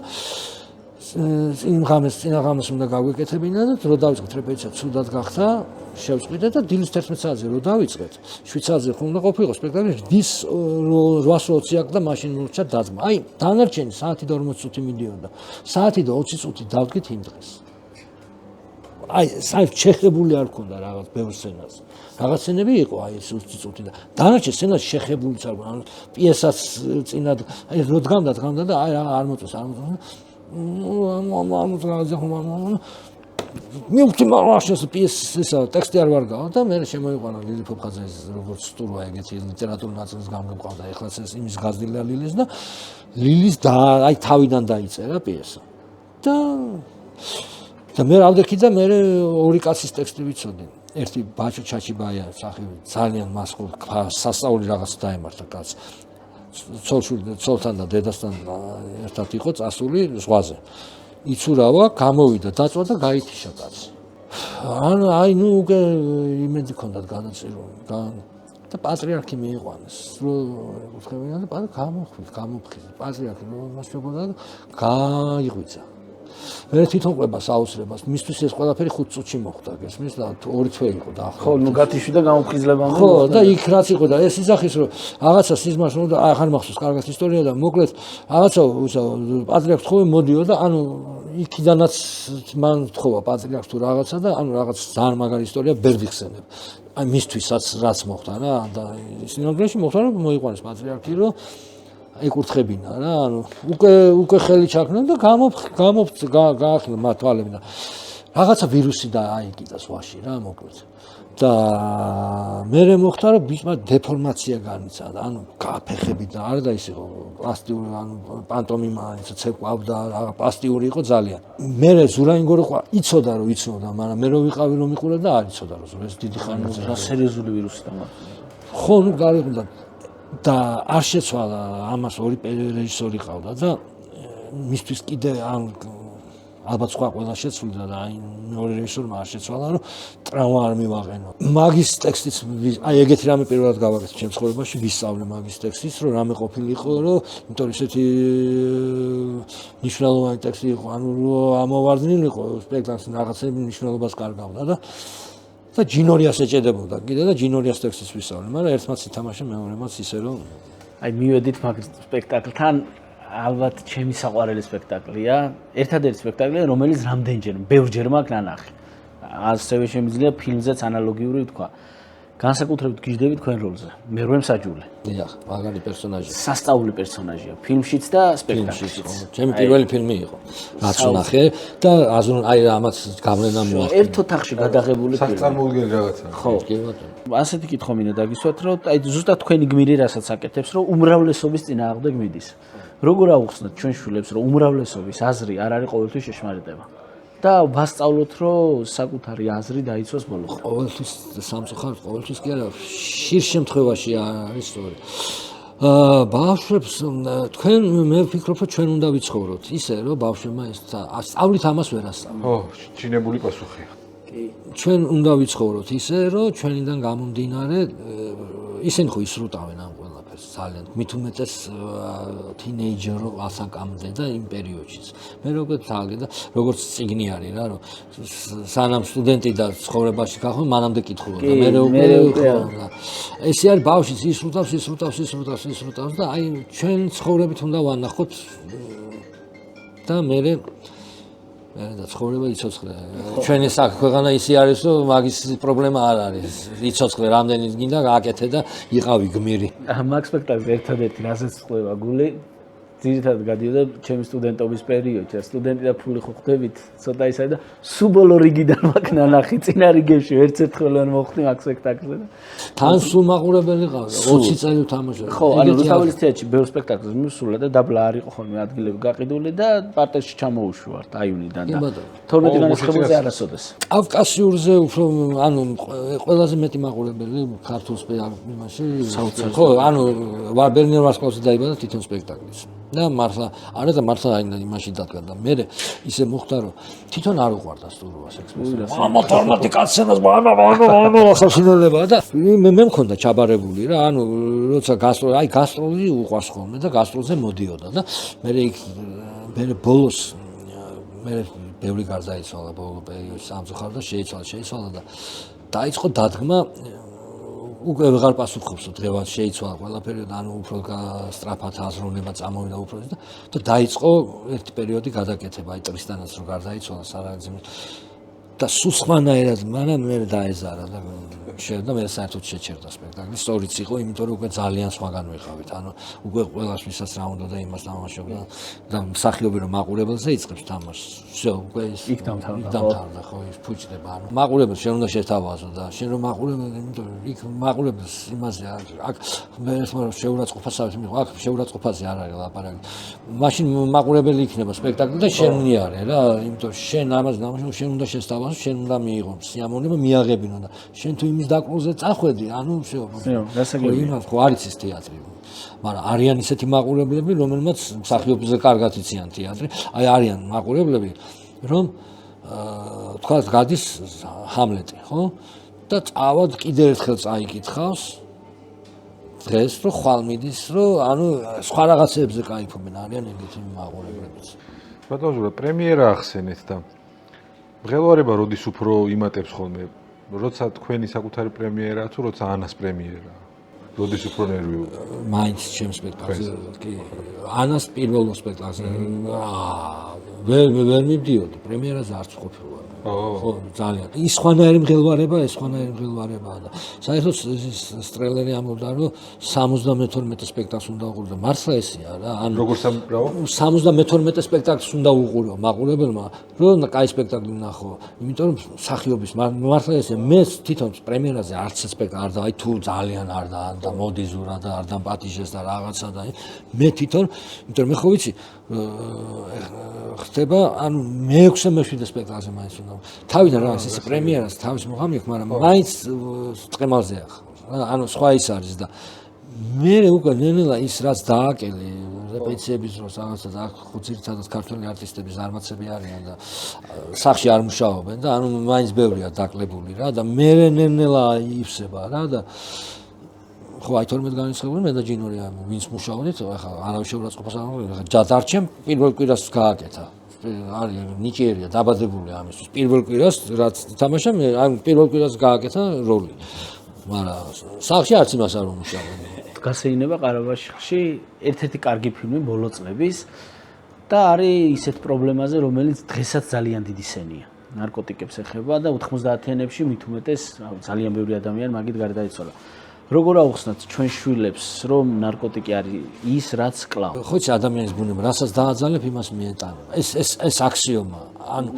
იმ ღამეს უნდა გავეკეთებინა და რო დავიწყეთ რეპეტიცია ცუდად გახდა შევწყვიტე და დილის 11 საათზე რო დავიწყეთ 7 საათზე ხომ უნდა ყოფილიყო სპექტაკლი დის 820 აქ და მაშინ მორჩა დაძმა აი დანარჩენი საათი და 40 წუთი მიდიოდა საათი და 20 წუთი დავდგით იმ დღეს აი საერთოდ შეხებული არ ქონდა რაღაც ბევრ სცენას. რაღაც სცენები იყო აი სუსტი და დანარჩენ სცენას შეხებულიც არ ქონდა. პიესას წინად აი რო დგამდა და აი არ მოწონს. მივხვდი მაგას პიესისა ტექსტი არ ვარ გავა და მე შემოიყვანა ლილი ფოფხაძეს როგორც სტურვა ეგეთი ლიტერატურული ნაწილის გამგებყავდა ეხლაც ეს იმის გაზრდილია ლილის და ლილის და აი თავიდან დაიწერა პიესა და მე რავდექი და მე ორი კაცის ტექსტი ვიცოდი ერთი ბაჩო ჩაჩიბაია სახელი ძალიან მასყურ სასწაული რაღაც დაემართა კაცს ცოლთან და დედასთან ერთად იყო წასული ზღვაზე იცურავა, გამოვიდა, დაწვა და გაითიშა კაცი. აი ნუ უკვე იმედი ქონდათ განაწილო. და პატრიარქი მიიყვანეს. უთხრევიან და გამოფხიზ. პატრიარქი მასშტაბოდა და გაიღვიძა. მე თვითონ ყვებას აუცილებას. მისთვის ეს ყველაფერი 5 წუთში მოხდა, გესმის და 2 თვე იყო დაახლოებით. ხო, ნუ გათიშვი და გამოფხიზლებამდე. ხო, და იქ რაც იყო და ეს ისახის რომ რაღაცა სიზმარს უნდა ახალ მახსოვს კარგად ისტორია და მოკლედ რაღაცა პატრიარქს თხოვე მოდიოდა, ანუ იქიდანაც მან თხოვა პატრიარქს თუ რაღაცა და ანუ რაღაც ძალიან მაგარი ისტორია ვერ ვიხსენებ. აი მისთვისაც რაც მოხდა რა და სინამდვილეში მოხდა რომ მოიყვანეს პატრიარქი რომ ეკურთხებინა რა ანუ უკვე ხელი ჩაქნა და გაახლა მათ თვალები და რაღაცა ვირუსი და აიკიდა ზღვაში რა მოკლედ და მე მოხდა რომ ბიჭმა დეფორმაცია განიცადა ანუ გააფეხები და არ და ის იყო პლასტიკური ანუ პანტომიმა ისე ცეკვავდა რა პლასტიკური იყო ძალიან მე ზურაინგორი ყვა იცოდა რომ იცნობდა მაგრამ მე რომ ვიყავი რომ მიყურა და არ იცოდა რომ ეს დიდი ხანია რა სერიოზული ვირუსი და ხო ნუ გარიყდა და არ შეცვალა ამას ორი რეჟისორი ყავდა და მისთვის კიდე ამ ალბათ სხვა ყველა შეცვლიდა და აი ორი რეჟისორმა არ შეცვალა რომ ტრავმა არ მივაყენო მაგის ტექსტიც აი ეგეთი რამე პირველად გავაკეთე ჩემს ცხოვრებაში ვისწავლე მაგის ტექსტიც რომ რამე ყოფილიყო რომ იმიტომ ისეთი მნიშვნელოვანი ტექსტი იყო ანუ ამოვარდნილიყო სპექტაკლს რაღაცები მნიშვნელობას კარგავდა და ჯინორიას ეჭედებოდა კიდე და ჯინორიას ტექსტიც ვისწავლე, მაგრამ ერთმაც ითამაშე, მეორემაც ისე რომ აი მივედით მაგ სპექტაკლთან, ალბათ ჩემი საყვარელი სპექტაკლია, ერთადერთი სპექტაკლია, რომელიც რამდენჯერ, ბევრჯერ მაქვს ნანახი. ასევე შემიძლია ფილმზეც ანალოგიური თქვა. განსაკუთრებით გიждდები თქვენ როლზე. მე როემ საჯულე. დიახ, მაგარი პერსონაჟია. სასწაული პერსონაჟია, ფილმშიც და სპექტაკლშიც. ჩემი პირველი ფილმი იყო. რაც ვნახე და აზრ აი ამაც გავლენა მოახდინა. ერთ ოთახში გადაღებული ფილმი. სასწარმოუდგენი რაღაცა. ხო, კი ბატონო. ასეთი კითხვა მინდა დაგისვათ, რომ აი ზუსტად თქვენი გმირი რასაც აკეთებს, რომ უმრავლესობის წინააღმდეგ მიდის. როგორ აუხსნათ ჩვენ შვილებს, რომ უმრავლესობის აზრი არ არის ყოველთვის შეშმარიტება? და ვასწავლოთ რომ საკუთარი აზრი დაიცვას ბოლოს. ყოველთვის სამწუხაროდ ყოველთვის კი არა, ხშირ შემთხვევაში არის სწორი. ბავშვებს თქვენ მე ვფიქრობ რომ ჩვენ უნდა ვიცხოვროთ ისე რომ ბავშვებმა ეს სწავლით ამას ვერ ასწავლოთ. ხო, ჩინებული პასუხია. კი. ჩვენ უნდა ვიცხოვროთ ისე რომ ჩვენიდან გამომდინარე ისინი ხო ისრუტავენ ამ ყველაფერს ძალიან მით უმეტეს თინეიჯერ ასაკამდე და იმ პერიოდშიც მე როგორ თალე და როგორც წიგნი არის რა რომ სანამ სტუდენტი და ცხოვრებაში გახო მანამდე კითხულობ და მე როგორ ესე არის ბავშვი ისრუტავს და აი ჩვენ ცხოვრებით უნდა ვანახოთ და მე და ცხოვრება იცოცხლე. ჩვენი ქვეყანა ისე არის, რომ მაგის პრობლემა არ არის. იცოცხლე რამდენი გინდა გააკეთე და იყავი გმირი. მაგ სპექტაკლს ერთადერთი რასაც ხდება გული ძირითადად გადიოდა ჩემი სტუდენტობის პერიოდში. სტუდენტი და ფული ხო ხდებით, ცოტა ისაა და სუბოლო რიგიდან მაგ ნანახი წინა რიგებში ერთ ერთხელ ვერ მოხდი მაგ სპექტაკლზე და თან სულ მაყურებელი ყავდა 20 წელი ვთამაშობდი. ხო, ანუ რუსთაველის თეატრში ბევრ სპექტაკლს მივსულა და დაბლა არ იყო ხოლმე ადგილები გაყიდული და პარტერში ჩამოუშვართ აივნიდან და 12-დან ხებულზე არასოდეს. კავკასიურზე უფრო ანუ ყველაზე მეტი მაყურებელი ქართულ სპექტაკლში ხო, ანუ ბერნერ ვარსკვლავზე დაიბადა თვითონ სპექტაკლიც. და მართლა არა და მართლა იმაში დადგა და მე ისე მოხდა რომ თვითონ არ უყვარდა სტურვას ექსპრესია. ამა თორმეტი კაცენას ანუ ახალშენელება და მე მქონდა ჩაბარებული რა ანუ როცა გასტროლი უყვარს ხოლმე და გასტროლზე მოდიოდა და მე ბოლოს მე ბევრი გარდაიცვალა ბოლო პერიოდში სამწუხაროდ და შეიცვალა და დაიწყო დადგმა უკვე ვეღარ პასუხობს დღევანდ შეიცვალა ყველაფერი და ანუ უფრო სწრაფად აზროვნება წამოვიდა უფრო და დაიწყო ერთი პერიოდი გადაკეთება აი ტრისტანაც რო გარდაიცვალა სარაგზიმ და სულ სხვანაირად მაგრამ მე დაეზარა და შედა მე საერთოდ შეჩერდა სპექტაკლი. სწორიც იყო, იმიტომ რომ უკვე ძალიან სხვაგან ვიყავით. ანუ უკვე ყველას ვისაც რა უნდა და имას თამაშობდა და მსახიობი რომ მაყურებელზე იწყებს თამაშს. всё, უკვე იქ დამთავრდა ხო, ის ფუჭდება. ანუ მაყურებელს შენ უნდა შეთავაზო და შენ რომ მაყურებელი, იმიტომ რომ იქ მაყურებელს იმაზე აქ მე რომ შეურაცხყოფასავით მიყვა, აქ შეურაცხყოფაზე არ არის ლაპარაკი. მაშინ მაყურებელი იქნება სპექტაკლი და შენ მიარე რა, იმიტომ შენ ამას დამაშავე, შენ უნდა შესთავაზო, შენ უნდა მიიღო სიამოვნება, მიაღებინო და შენ თუ იმის დაკლოზე წახვედი, ანუ იმას ხო არის ეს თეატრი. მაგრამ არიან ისეთი მაყურებლები, რომელმაც მსახიობზე კარგად იციან თეატრი. აი არიან მაყურებლები, რომ თქვა გადის ჰამლეტი, ხო? და წავად კიდევ ერთხელ წაიკითხავს დღეს რო ხვალ მიდის, რომ ანუ სხვა რაღაცებზე кайფობენ, არიან ეგეთი მაყურებლებიც. ბატონო ზურა, პრემიერა ახსენეთ და მღელვარება როდის უფრო იმატებს ხოლმე? როცა თქვენი საკუთარი პრემიერაა თუ როცა ანას პრემიერაა? როდის უფრო ნერვიულია? მაინც ჩემს სპექტაკლზე, კი. ანას პირველ სპექტაკლზე ვერ მივდიოდი, პრემიერაზე არც ყოფილა. ხო, ძალიან. ის სხვანაირი მღელვარებაა, ეს სხვანაირი მღელვარებაა და საერთოდ სტრელერი ამბობდა, რომ 72 სპექტაკლს უნდა უყურო. მართლა ესეა რა. ანუ როგორ 72 სპექტაკლს უნდა უყურო მაყურებელმა, რომ კაი სპექტაკლი ნახო. იმიტომ რომ მსახიობის მართლა ესე მე თვითონ პრემიერაზე არც სპექტაკლი არ და აი თუ ძალიან არ და მოდი ზურა და არ დამპატიჟეს და რაღაცა და მე თვითონ, იმიტომ რომ მე ხო ვიცი ხდება, ანუ მე-6 მე-7 სპექტაკლზე მაინც უნდა. თავიდან რა ეს პრემიერას თავის მოღამი აქვს, მაგრამ მაინც წემალზე ახავს. ანუ სხვა ის არის და მე უკვე ნელა ის რაც დააკელე რეპეტიციების დროს რაღაცა და ხო ძირითადად ქართველი არტისტების ზარმაცები არიან და სახში არ მუშაობენ და ანუ მაინც ბევრია დაკლებული რა და მე ნელა იფსება რა და ხო აი 12 განისხებული მე და ჯინორია ვინც მუშაობდით ახლა არავის შეურაცხყოფას არ აქვს ჯადარჩემ პირველ კვირას გააკეთა არის ნიჭიერია დაბადებული ამისთვის პირველ კვირას რაც თამაშა მე აი პირველ კვირას გააკეთა როლი მაგრამ სახში არც იმას არ უმუშავებდი გასეინება ყარაბაღში ერთ-ერთი კარგი ფილმი ბოლო წლების და არის ისეთ პრობლემაზე რომელიც დღესაც ძალიან დიდი სენია ნარკოტიკებს ეხება და 90-იანებში მით უმეტეს ძალიან ბევრი ადამიანი მაგით გარდაიცვალა როგორ აუხსნათ ჩვენ შვილებს რომ ნარკოტიკი არის ის რაც კლავს ხო იცი ადამიანის ბუნება რასაც დააძალებ იმას მიეტანება ეს აქსიომა ანუ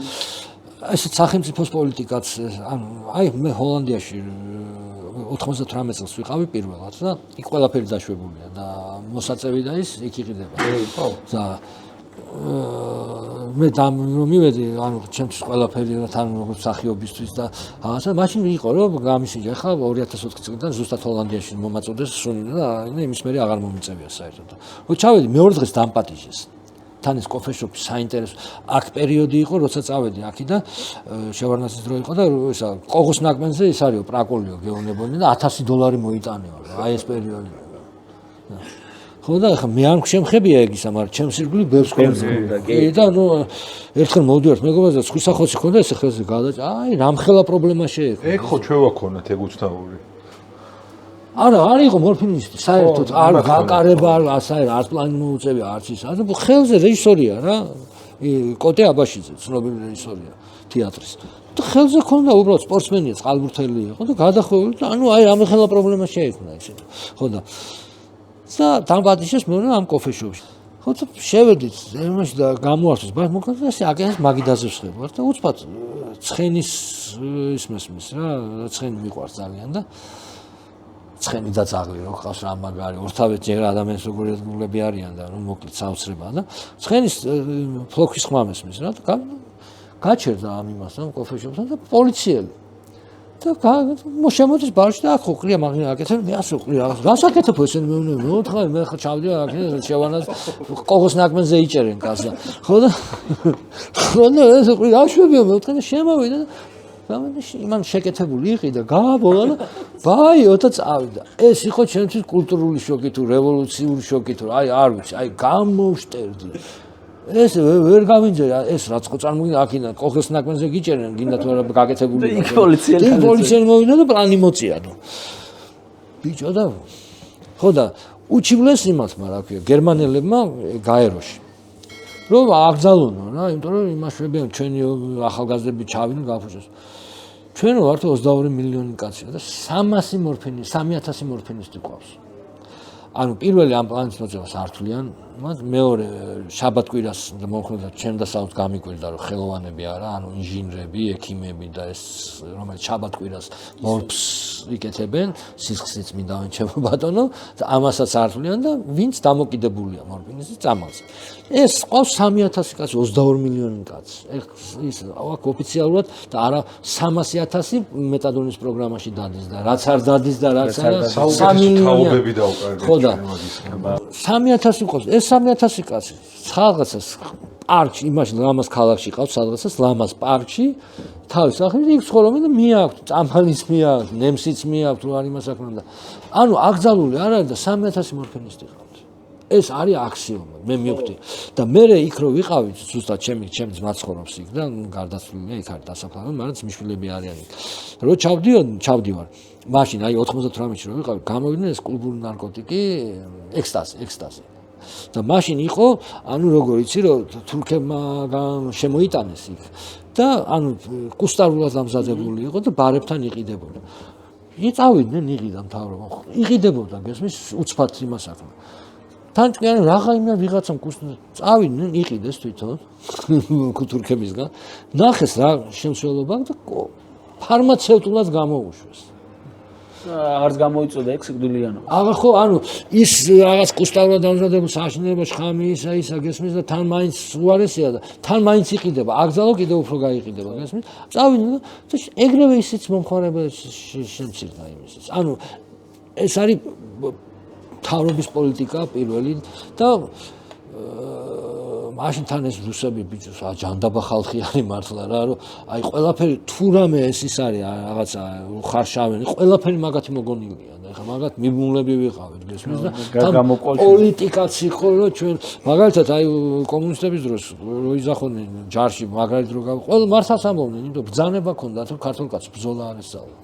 ესეც სახელმწიფოს პოლიტიკაც ანუ აი მე ჰოლანდიაში 98 წელს ვიყავი პირველად და იქ ყველაფერი დაშვებულია და მოსაწევი და ის იქ იყიდება. ხო. და მე მივედი ანუ ჩემთვის ყველაფერი თან როგორც სახიობისთვის და რაღაცა მაშინ იყო რომ გამისიჯა ხა 2004 წლიდან ზუსტად ჰოლანდიაში მომაწოდეს სუნი და იმის მერე აღარ მომიწევია საერთოდ. რო ჩავედი მეორე დღეს დამპატიჟეს. თან ეს კოფეშოპი საინტერესო აქ პერიოდი იყო როცა წავედი აქიდან შევარნაცის დრო იყო და ისა ყოღოს ნაკბენზე ის არისო პრაკოლიო გეუნებოდი და $1000 მოიტანეო აი ეს პერიოდი ხო და ახლა მე არ შემხებია ეგ ისა მაგრამ ჩემს ირგვლივ ბევრს ქონდა კი და ნუ ერთხელ მოვდივართ მეგობარზე სხვისახოცი ქონდა ეს ხელზე გადაჭა აი რამხელა პრობლემა შეექო ეგ ხო ჩვენ ვაქონათ ეგ უცნაური არა არ იყო მორფინისტი საერთოდ არ გაკარება არ არც პლანი მოუწევია არც ის არა ხელზე რეჟისორია რა კოტე აბაშიძე ცნობილი რეჟისორია თეატრის და ხელზე ქონდა უბრალოდ სპორტსმენია წყალბურთელი იყო და გადახვეული და ანუ აი რამხელა პრობლემა შეექმნა ისე ხო და დამპატიჟეს მე ამ კოფეშოპში ხო და შევედით ემაში და გამოართვეს მოკლედ ესე აკენეს მაგიდაზე ვსხებარ და უცბად ცხენის ის მესმის რა ცხენი მიყვარს ძალიან და ცხენი და ძაღლი რო ხავს რა მაგარი ორთავეთ ჯერ ადამიანს როგორი ერთგულები არიან და რომ მოკლედ საოცრებაა და ცხენის ფლოქის ხმა მესმის რა და გაჩერდა ამ იმას ამ კოფეშოპსთან და პოლიციელი და შემოდის ბარში და აქ ყრია მაგინა აკეთებ მე ასე ყრია რას აკეთებ ესენი მე მოთხარ მე ხა ჩავდი აქ შევანას ყოღოს ნაკბენზე იჭერენ კაცს ხო და ეს ყრია აშვებია მე ვთქვა შემოვიდა და იმან შეკეთებული იყიდა გააბოლა და ბაიო და წავიდა ეს იყო ჩემთვის კულტურული შოკი თუ რევოლუციური შოკი თუ აი არ ვიცი აი გამოვშტერდი ეს ვერ გავინჯერა ეს რაც ხო წარმოგიდგა აქიდან ყოღოს ნაკბენზე გიჭერენ გინდა თუ არა გაკეთებული იქ პოლიციელი მოვიდა და პლანი მოწია და ბიჭო და ხო და უჩივლეს იმათ მაგრამ რა ქვია გერმანელებმა გაეროში რომ აკრძალონო რა, იმიტომ რომ იმას შეებიან ჩვენი ახალგაზრდები ჩავიდნენ გაფუჭეს. ჩვენ ვართ 22 მილიონი კაცი და 300 მორფინი, 3000 მორფინისტი ყავს. ანუ პირველი ამ პლანის მოწევა სართულიან, მეორე შაბათ-კვირას მომხდარა ჩემ და საუთ გამიკვირდა რომ ხელოვანები არა, ანუ ინჟინრები, ექიმები და ეს რომელიც შაბათ-კვირას მორფს იკეთებენ, სისხლიც მინდავენ ჩემო ბატონო, ამასაც სართულიან და ვინც დამოკიდებულია მორფინიზმის წამალზე. ეს ყავს 3000 კაცი, 22 მილიონი კაცი. ის აქ ოფიციალურად და არა 300.000 მეტადონის პროგრამაში დადის და რაც არ დადის და რაც არა 3 მილიონი დაუკარგეთ. და 3000 ყავს ეს 3000 კაცი რაღაცას პარკში იმაში ლამას ქალაქში ყავს სადღაცას ლამას პარკში თავის სახით იქ ცხოვრობენ და მიაქვთ წამალის მიაქვთ ნემსიც მიაქვთ რო არ იმას აკრან და ანუ აკრძალული არ არის და 3000 მორფინისტი ყავს ეს არის აქსიომა მე მივხვდი და მე იქ რო ვიყავით ზუსტად ჩემი ძმა ცხოვრობს იქ და გარდაცვლილია იქ არის დასაფლავი მაგრამ ძმისშვილები არიან იქ რო ჩავდივარ მაშინ აი 98-ში რო ვიყავი გამოვიდნენ ეს კლუბური ნარკოტიკი ექსტაზი და მაშინ იყო ანუ როგორ იცი რომ თურქებმა შემოიტანეს იქ და ანუ კუსტარულად ამზადებული იყო და ბარებთან იყიდებოდა იწავიდნენ იყიდა მთავრობა იყიდებოდა გესმის უცბად იმას აქვთ თან ჭკვიანი რაღა იმან ვიღაცამ კუსტარულად წავიდნენ იყიდეს თვითონ თურქებისგან ნახეს რა შემსვლელობა და ფარმაცევტულად გამოუშვეს არც გამოიწოდა ეგ სიკვდილიანო. აღარ ხო, ანუ ის რაღაც კუსტარულად ამზადებულ საშინელებაში ხამი ისა გესმის და თან მაინც უარესია და თან მაინც იყიდება. აკრძალო კიდევ უფრო გაიყიდება, გესმის? წავიდნენ და ეგრევე ისიც მომხმარებელს შემცირდა იმისიც. ანუ ეს არის თავრობის პოლიტიკა პირველი და მაშინ თან ეს რუსები ბიჭოს აჯანდაბა ხალხი არის მართლა რა რომ აი ყველაფერი თუ რამე ეს ის არის რაღაცა ხარშავენი ყველაფერი მაგათი მოგონილია და ეხლა მაგათ მიმულები ვიყავით გესმის და პოლიტიკაც იყო რომ ჩვენ მაგალითად აი კომუნისტების დროს რო იზახოდნენ ჯარში მაგალითად რო ყველა მართლაც ამბობდნენ იმიტომ ბრძანება ქონდათ რომ ქართულ კაცს ბრძოლა არ ესწავლა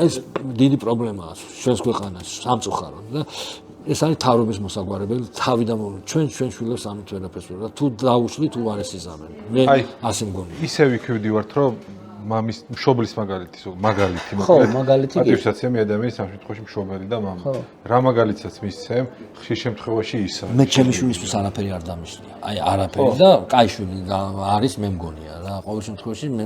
ეს დიდი პრობლემაა ჩვენს ქვეყანაში სამწუხაროდ და ეს არის თავრობის მოსაგვარებელი თავიდან ჩვენ შვილებს ამით ვერაფერს ვერ და თუ დაუშვი თუ არ ესიზამენ მე ასე მგონია ისე ვიქებდივართ რომ მამის მშობლის მაგალითი მაგალითი პატივსაცემი ადამიანის ამ შემთხვევაში მშობელი და მამა რა მაგალითსაც მისცემ ხშირ შემთხვევაში ისა მე ჩემი შვილისთვის არაფერი არ დამიშნია აი არაფერი და კაი შვილი არის მე მგონია რა ყოველ შემთხვევაში მე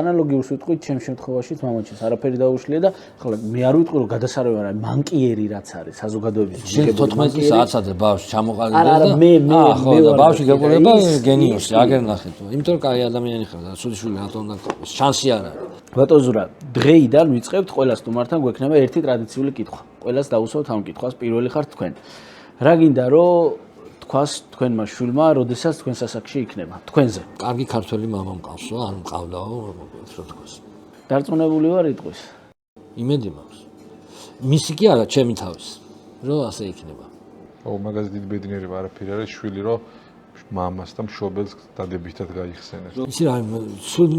ანალოგიურს ვიტყვი ჩემ შემთხვევაშიც მამაჩემს არაფერი დაუშლია და ახლა მე არ ვიტყვი რომ გადასარევი არა მანკიერი რაც არის საზოგადოების 14 საათზე ბავშვი ჩამოყალიბდა და ხო და ბავშვი გეყოლება გენიოსი აგერ ნახეთ იმიტომ რომ კაი ადამიანი ხარ და ცუდი შვილი რატომ და შანსი არ არის ბატონ ზურა დღეიდან ვიწყებთ ყველას თუმართან გვექნება ერთი ტრადიციული კითხვა ყველას დაუსვათ ამ კითხვას პირველი ხართ თქვენ რა გინდა რომ თქვას თქვენმა შვილმა როდესაც თქვენ სასაკში იქნება თქვენზე კარგი ქართველი მამა მყავსო ან მყავდაო რო თქვას დარწმუნებული ვარ იტყვის იმედი მაქვს მისი კი არა ჩემი თავის რომ ასე იქნება ო მაგას დიდი ბედნიერება არაფერი არის შვილი რომ მამას და მშობელს დადებითად გაიხსენეს. იცი რა, ცუდი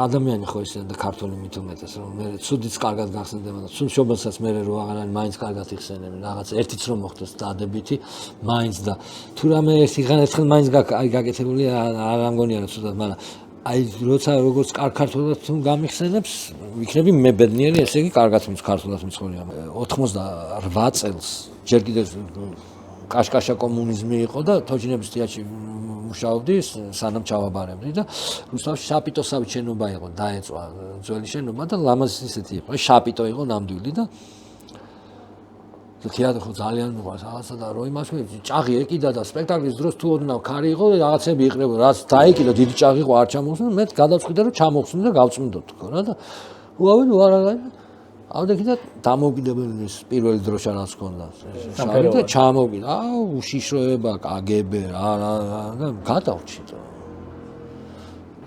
ადამიანი ხო ისე და ქართული მითუმეტეს რომ მე ცუდიც კარგად გახსენდება და ცუდ მშობელსაც მე რო აღარან მაინც კარგად იხსენებენ. რაღაც ერთიც რომ მოხდეს დადებითი, მაინც და თუ რამე ერთხელ მაინც გაკეთებული არ ამგონია რომ ცუდად, მაგრამ აი როცა როგორც კარგ ქართულად თუ გამიხსენებს, ვიქნები მე ბედნიერი, ესე იგი კარგად ქართულად მიცხოვრია. 88 წელს ჯერ კიდევ კაშკაშა კომუნიზმი იყო და თოჯინების თეატრში მუშაობდი სანამ ჩავაბარებდი და რუსთავში შაპიტოსავით შენობა იყო დაეწვა ძველი შენობა და ლამაზი ისეთი იყო შაპიტო იყო ნამდვილი და თეატრი ხო ძალიან მიყვარს რაღაცა და რო იმას ჭაღი ეკიდა და სპექტაკლის დროს თუ ოდნავ ქარი იყო რაღაცები იყრებო რაც დაეკიდა დიდი ჭაღი იყო არ ჩამოხსნა მე გადავწყვიტე რომ ჩამოხსნი და გავწმინდო თქო რა და უავენ ვარაგაი ავდექი და დამოუკიდებელი პირველი დროშა რაც ჰქონდა შავი და ჩამოვიდა უშიშროება KGB რა გადავჭი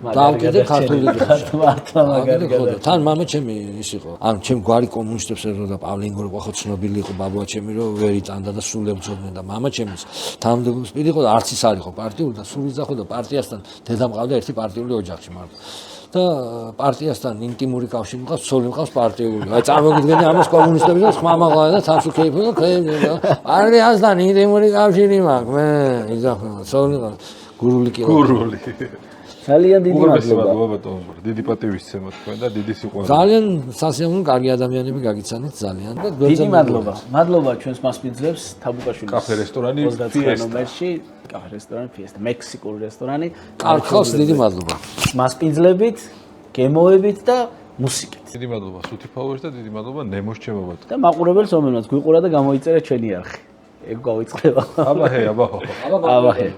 დავკიდე ქართული მართლა თან მამა ჩემი ის იყო ან ჩემ გვარი კომუნისტებს ეროდა პავლინგური ხო ცნობილი იყო ბაბუა ჩემი რომ ვერ იტანდა და სულ ებრძოდნენ და მამა ჩემის თანამდებობის პირი იყო და არც ის არ იყო პარტიული და სულ იძახო და პარტიასთან დედა მყავდა ერთი პარტიული ოჯახში მართლა და პარტიასთან ინტიმური კავშირი მყავს, ცოლი მყავს პარტიული. აი წარმოგიდგენთ ამას კომუნისტები და ხმა მაღლა და თავს უქეიფო და პარტიასთან ინტიმური კავშირი მაქვს. მე იზახო, ცოლი მყავს. გურული კი გურული. ძალიან დიდი უღრმესი მადლობა. მადლობა ბატონო. დიდი პატივისცემა თქვენ და დიდი სიყვარული. ძალიან სასიამოვნო კარგი ადამიანები გაგიცანით ძალიან და დიდი მადლობა. მადლობა ჩვენს მასპინძლებს თაბუკაშვილის კაფე რესტორანი 29 Fiesta. ნომერში, კაფე რესტორანი Fiesta, მექსიკური რესტორანი. კარგავს დიდი მადლობა. მასპინძლებით, გემოებით და მუსიკით. დიდი მადლობა სუთი ფაუერს და დიდი მადლობა ნემოს ჩემო ბატონო. და მაყურებელს რომელმაც გვიყურა და გამოიწერა ჩვენი არხი. ეგ გავიწყდება. აბა ჰე, აბა. აბა ჰე.